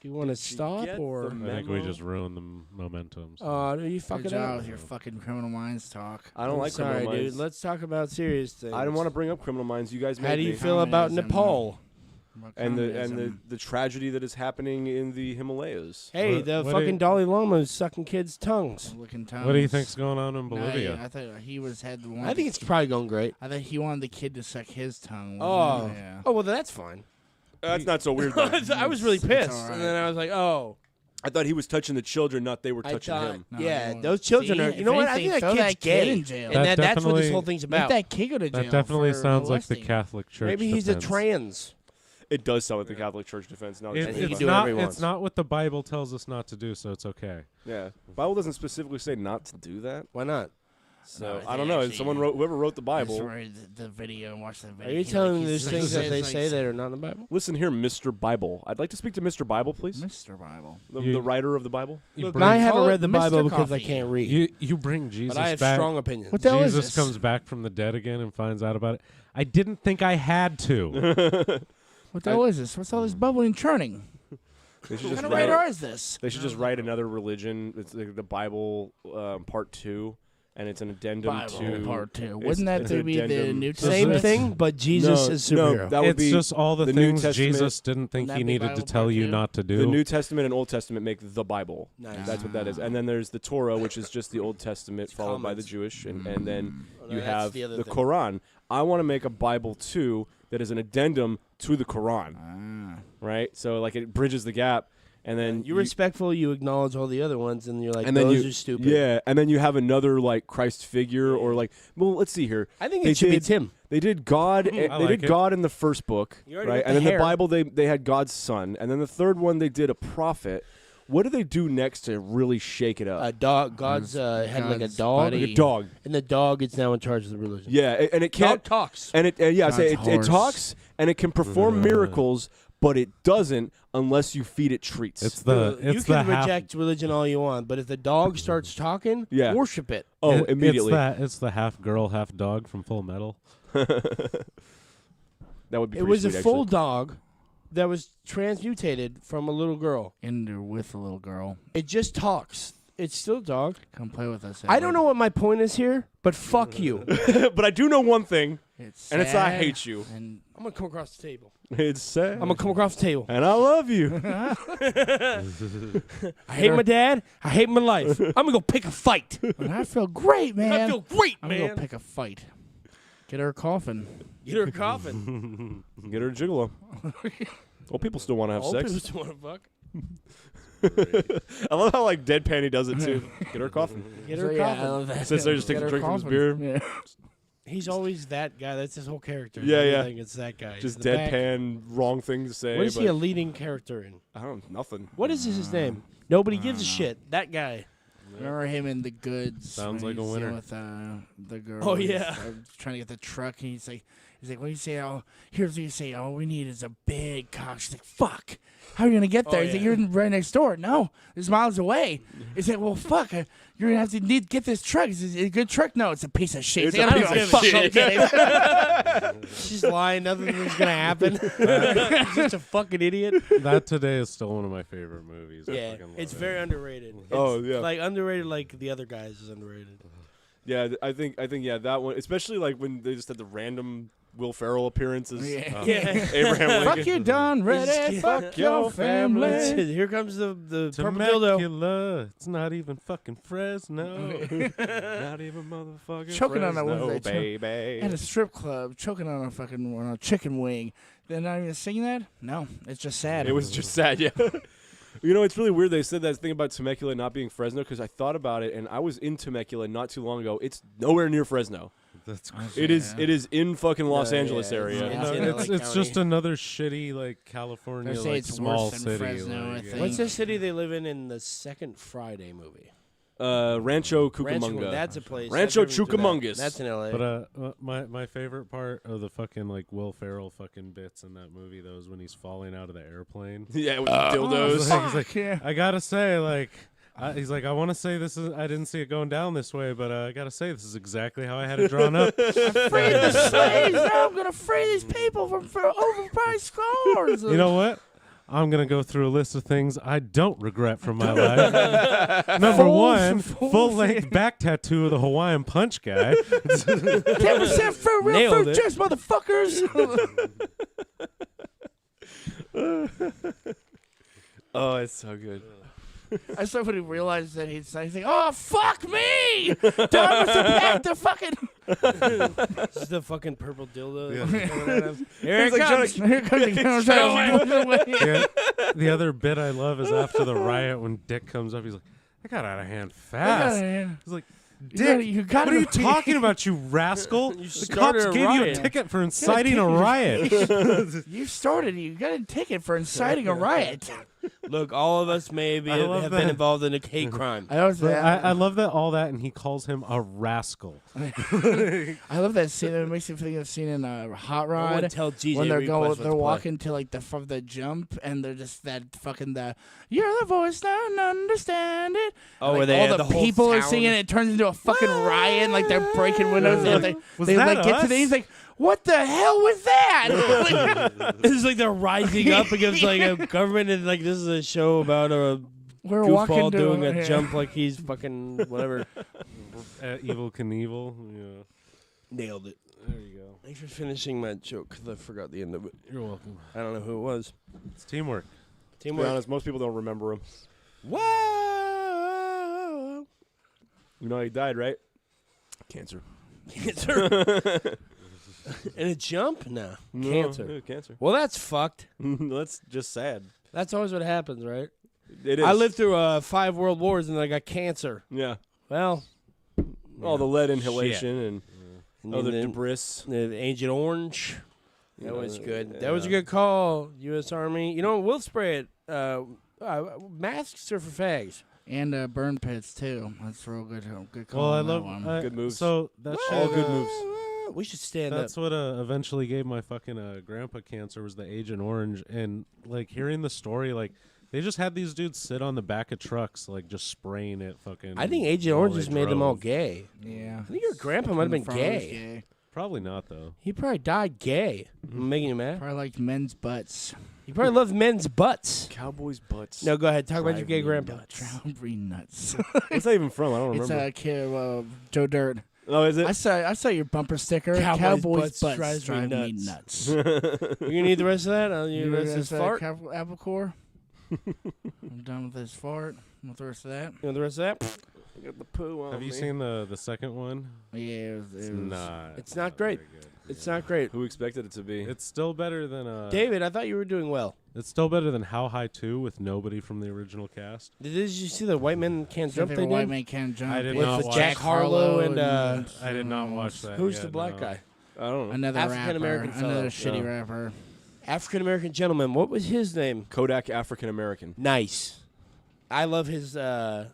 Do you want to stop get or? the I think we Memo? just ruined the momentum. So. Oh, no, you Good fucking job up. with your fucking Criminal Minds talk. I don't like Sorry, Criminal dude. Minds. Let's talk about serious things. I didn't want to bring up Criminal Minds. You guys made How do you me. feel about Communism. Nepal? And the Communism. the tragedy that is happening in the Himalayas. Hey, What- the what fucking do Dalai Lama is sucking kids' tongues. Licking What do you tongues. think's going on in No, Bolivia? I thought he had the one. I think it's probably going great. I thought he wanted the kid to suck his tongue. Oh, wasn't it? Yeah. oh well, that's fine. That's not so weird. Though. I was really It's pissed, all right. and then I was like, oh. I thought he was touching the children, not they were I touching thought, him. No, yeah, no. those children See, are. if You know what? I anything, think that throw kid's that kid gay, in jail. and That that's what this definitely- whole thing's Make about. that kid go to jail. That definitely for sounds like the molesting. Catholic Church. Maybe he's a defense. trans. It does sound like the Catholic Church defense. Now that you And think he about can it. do whatever he It's wants. not what the Bible tells us not to do, so it's okay. Yeah, the Bible doesn't specifically say not to do that. Why not? So No, I don't know. actually- Someone wrote, whoever wrote the I Bible. saw the video and watched the video. Are you He, telling me like, there's he's things like- that they he's say like- that are not in the Bible? Listen here, Mr. Bible. I'd like to speak to Mr. Bible, please. Mr. Bible. The, You- the writer of the Bible. You Look, bring, I haven't Call it read the Bible Mr. because I Coffee. can't read. you bring Jesus but I have back. strong opinions. What the hell is Jesus this? comes back from the dead again and finds out about it. I didn't think I had to. What the hell is this? What's all this bubbling churning? They should What just kind of write. radar is this? They should just write another religion. It's like the Bible Part 2, and it's an addendum Bible to Part 2. it's- Wouldn't that it's an be the addendum- New Same Testament? thing, but Jesus no, is superhero. No, that would It's be just all the the New things Testament- Jesus didn't think Wouldn't he that be needed to Bible tell part you two? not to do. the New Testament and Old Testament make the Bible. Nice. That's what that is. And then there's the Torah, which is just the Old Testament followed by the comments. Jewish, and then Oh, no, you that's have the the, other thing. Quran. I want to make a Bible too that is an addendum to the Quran, right? So like it bridges the gap, and then You're respectful. You acknowledge all the other ones, and you're like, and then those you, are stupid. Yeah, and then you have another like Christ figure, or like, well, let's see here. I think They it should be did- Tim. They did God. I they like did it. God in the first book, You already right? got And the then hair. the Bible, they had God's son, and then the third one they did a prophet. What do they do next to really shake it up? A dog. God's had like a God's dog, buddy. Like a dog. and the dog is now in charge of the religion. Yeah, and it Dog can't. talks. And it yeah, I say God's it horse. talks and it can perform miracles, but it doesn't unless you feed it treats. It's the you it's the can half. reject religion all you want, but if the dog starts talking, Yeah. worship it. immediately. It's the half girl, half dog from Full Metal. That would be. It pretty was a sweet, full actually. dog that was transmutated from a little girl. In there with a little girl. It just talks. It's still a dog. Come play with us. I don't know what my point is here, but fuck you. But I do know one thing, It's and it's I sad, hate you. And I'm gonna come across the table. It's sad. I'm gonna come across the table. and I love you. I hate my dad. I hate my life. I'm gonna go pick a fight. but I feel great, man. I feel great, I'm gonna go man. pick a fight. Get her a coffin. Get her a coffin. Get her a gigolo. Well, people still want to have All sex. people just wanna fuck. I love how like deadpan he does it too. Get her a coffin. Get So, her a yeah, I coffin. love that. Sits there, just Get takes a her drink from his coffin. beer. Yeah. He's always that guy. That's his whole character. Yeah, yeah. Everything, it's that guy. Just He's the back. deadpan, wrong thing to say. What is but he a leading character in? I don't know, nothing. What is his name? Nobody gives a shit. That guy. Remember him in The Goods? Sounds when like a he's winner. dealing with the girl. Oh, He's, yeah. trying to get the truck. And he's like, He's like, what do you say? Oh, here's what you say. All we need is a big cock. She's like, fuck. How are you going to get there? He's like, you're right next door. No, it's miles away. He's like, well, fuck. You're going to have to get this truck. Is it a good truck? No, it's a piece of shit. It's He's a like, I piece don't of give a fuck. shit. I'm kidding. She's lying. Nothing's going to happen. He's such a fucking idiot. That today is still one of my favorite movies. I Yeah, fucking love it's it. very underrated. Oh, It's, yeah. like underrated, like the other guys is underrated. Yeah, I think yeah that one, especially like when they just had the random Will Ferrell appearances. Yeah. Abraham Lincoln. Fuck you, Don. Ready? Yeah. Fuck your family. Here comes the purple dildo. Temecula. It's not even fucking Fresno. Not even motherfucking Choking on that Fresno, one day, baby. At a strip club, choking on a fucking chicken wing. They're not even singing that? No, it's just sad. It was just sad, yeah. You know, it's really weird they said that thing about Temecula not being Fresno because I thought about it and I was in Temecula not too long ago. It's nowhere near Fresno. That's It is in fucking Los Angeles area. Yeah. No, in LA it's just County. another shitty like California They say like it's small worse than city. Fresno, like, I yeah. think. What's the city they live in the second Friday movie? Rancho Cucamonga. Rancho, that's a place. Rancho I've driven through Chucamongas. that. That's in LA. But my favorite part of the fucking like Will Ferrell fucking bits in that movie though is when he's falling out of the airplane. Yeah, with the dildos. He's like, Fuck, yeah. I gotta say, like, he's like, I want to say this is. I didn't see it going down this way, but I gotta say this is exactly how I had it drawn up. Free the slaves. Now I'm going to free these people from overpriced scores. You know what? I'm gonna go through a list of things I don't regret from my life. Number one, full-length back tattoo of the Hawaiian Punch guy. 10% for real Nailed fruit it. juice, motherfuckers. Oh, it's so good. I saw when he realized that he's like, oh, fuck me. Don must have packed the fucking. This is the fucking purple dildo. Here it like comes. Here comes the camera. Yeah. The other bit I love is after the riot when Dick comes up, he's like, I got out of hand fast. He's like, Dick, you gotta what are you talking about, you rascal? The started cops a gave you a riot. ticket for inciting a riot. You started. You got a ticket for inciting a riot. Look, all of us maybe I love have that. been involved in a hate crime. I always. I love that all that, and he calls him a rascal. I love that scene. It makes me think of the scene in Hot Everyone Rod tell GJ when they're request what they're to play. walking to like from the jump, and they're just that fucking you're the voice, don't understand it. Oh, And, where like, they all had the the whole people are town- singing. It turns into a fucking riot, and like they're breaking windows. And they Was they that like get to us? the. He's like, what the hell was that? It's like they're rising up against like a government, and like this is a show about a We're walking goofball to doing a yeah. jump like he's fucking whatever. Evil Knievel. Yeah. Nailed it. There you go. Thanks for finishing my joke because I forgot the end of it. You're welcome. I don't know who it was. It's teamwork. To be Teamwork. honest, most people don't remember him. Whoa! You know how he died, right? Cancer. Cancer. In a jump? No. Cancer. No, cancer. Well, that's fucked. That's just sad. That's always what happens, right? It is. I lived through 5 world wars and I got cancer. Yeah. Well, All the lead inhalation and and other then debris. the Agent Orange. That was Yeah, good. That was a yeah. good call, U.S. Army. You know, we'll spray it. Masks are for fags. And burn pits too. That's real good. Good call. Well, I on that love one. Good moves. So that All shit, good moves. We should stand That's up. what eventually gave my fucking grandpa cancer was the Agent Orange, and like hearing the story, like they just had these dudes sit on the back of trucks, like just spraying it. Fucking. I think Agent while Orange they just made them all drove. gay. Yeah. I think your grandpa might have been From the front was gay. Probably not though. He probably died gay. I'm making you mad. Probably liked men's butts. He probably loved men's butts. Cowboys' butts. No, go ahead. Talk about your Drive gay me grandpa. nuts. Strawberry nuts. What's that even from? I don't It's remember. a kid, Joe Dirt. Oh, is it? I saw your bumper sticker. Cowboys' Cowboys' butts butts drives me drive me nuts. nuts. You gonna need the rest of that? I'll need the rest of this fart. Apple core. I'm done with this fart. With the rest of that. You want the rest of that? Got the poo on Have you me. seen the second one? Yeah, it was Not. It's not great. very good. It's not great. Who expected it to be? It's still better than David, I thought you were doing well. It's still better than How High 2 with nobody from the original cast. Did you see the White Men Can't Jump they White did? Man Can't Jump. I did With not the watch Jack Harlow and I did not watch that. who's yet, the black no. guy? I don't know. another African-American rapper, another fellow. shitty Yeah. rapper. African American gentleman. What was his name? Kodak African American. Nice. I love his. I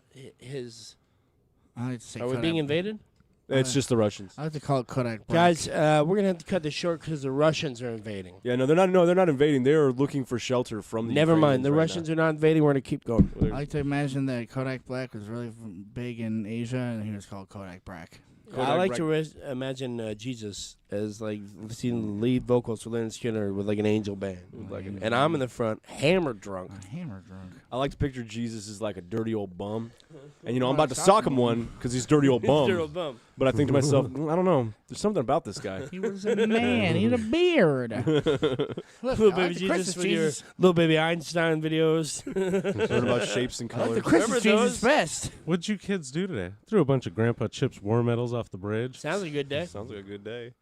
like to say Are we Kodak. being invaded? It's just the Russians. I like to call it Kodak. Black. Guys, we're gonna have to cut this short because the Russians are invading. Yeah, no, they're not. No, they're not invading. They are looking for shelter from the. Never mind. Ukrainians The right Russians are not invading. We're gonna keep going. now. I like to imagine that Kodak Black was really big in Asia, and he was called Kodak Black. I like to imagine Jesus as like seeing lead vocals for Leonard Skinner with like an angel band, and I'm in the front, hammered drunk. Hammer drunk. I like to picture Jesus as like a dirty old bum, and I'm about to sock him one because he's a dirty old bum. But I think to myself, I don't know. There's something about this guy. He was a man. He had a beard. Look, Little I like baby the Jesus Christmas with your Jesus. little baby Einstein videos. Learn about shapes and I like colors. the Christmas Remember Jesus best. What'd you kids do today? Threw a bunch of Grandpa Chip's war medals off the bridge. Sounds like a good day. Sounds like a good day.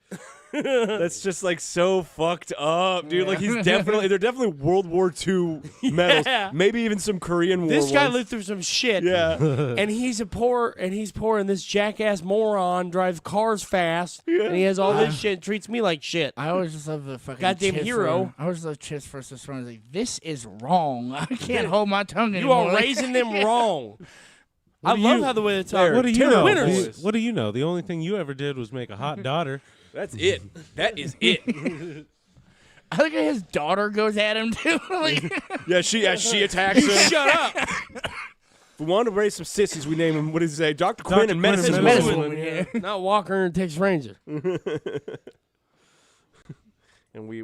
That's just like so fucked up, dude. Like they're definitely World War II medals. Yeah. Maybe even some Korean War. This guy ones. lived through some shit. Yeah. And he's poor, and this jackass moron drives cars fast, and he has all this shit, and treats me like shit. I always just love the fucking Goddamn Chips hero. one. I always love Chips versus Run. Like, this is wrong. I can't hold my tongue You anymore. are raising them wrong. I do love you- how the way they talk. What do you know? Winners. What do you know? The only thing you ever did was make a hot daughter. That's it. That is it. I think his daughter goes at him too. Like, Yeah, she attacks him. Shut up. If we wanted to raise some sissies, we name him. What did he say? Dr. Quinn and Quinn and Medicine Medicine Woman. yeah. Not Walker and Texas Ranger. And we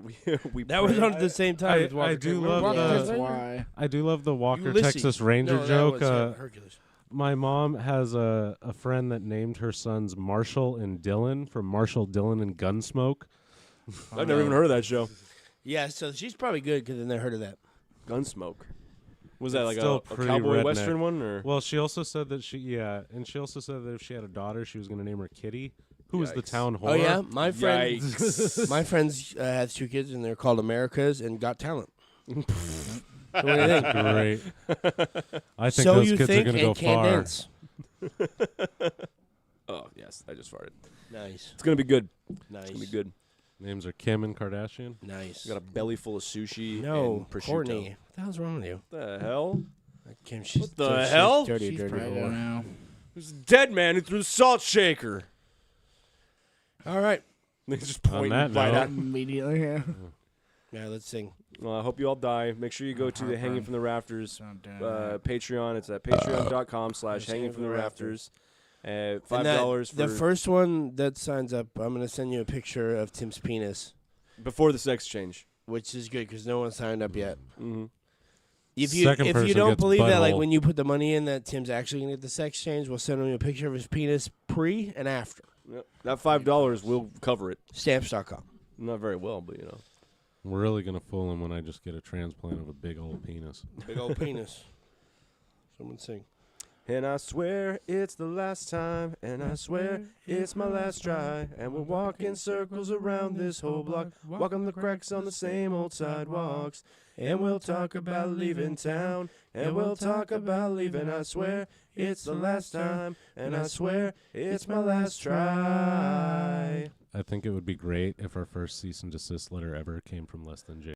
That was on at the same time. with Walker I do Texas love Ranger. That's the why. I do love the Walker Ulysses. Texas Ranger No, that joke. was, Hercules. My mom has a friend that named her sons Marshall and Dylan from Marshall, Dylan, and Gunsmoke. I've never even heard of that show. Yeah, so she's probably good because then I heard of that. Gunsmoke. Was that It's like still a pretty cowboy redneck. western one or? Well, she also said that she also said that if she had a daughter, she was going to name her Kitty, who was the Yikes. town whore. Oh yeah, my friend, Yikes. my friends has 2 kids and they're called Americas and Got Talent. What do you think? Great. I think So those you kids are think going to go and can't far. dance. Oh yes, I just farted. Nice, It's gonna be good. nice, It's gonna be good. Names are Kim and Kardashian. nice. We got a belly full of sushi. No, and prosciutto. Courtney, what the hell's wrong with you? What the hell? Kim, she's What the she's hell? Dirty, She's dirty pregnant whore. now. There's a dead man who threw the salt shaker. All right, They just point that and bite note- at. Immediately, yeah. yeah, let's sing. Well, I hope you all die. Make sure you go to the Hanging Heartburn. from the Rafters Don't do that. Patreon. It's at patreon.com/hanging from the rafters. And $5 the for first one that signs up, I'm gonna send you a picture of Tim's penis, before the sex change. which is good because no one signed up yet. Mm-hmm. If you Second if person you don't gets believe that, like butthole. when you put the money in, that Tim's actually gonna get the sex change, we'll send him a picture of his penis pre and after. Yep. That $5 will cover it. Stamps.com. Not very well, but you know. I'm really going to fool him when I just get a transplant of a big old penis. Big old penis. Someone sing. And I swear it's the last time, and I swear it's my last try. And we'll walk in circles around this whole block, walk on the cracks on the same old sidewalks. And we'll talk about leaving town, and we'll talk about leaving. I swear it's the last time, and I swear it's my last try. I think it would be great if our first cease and desist letter ever came from Less Than Jake.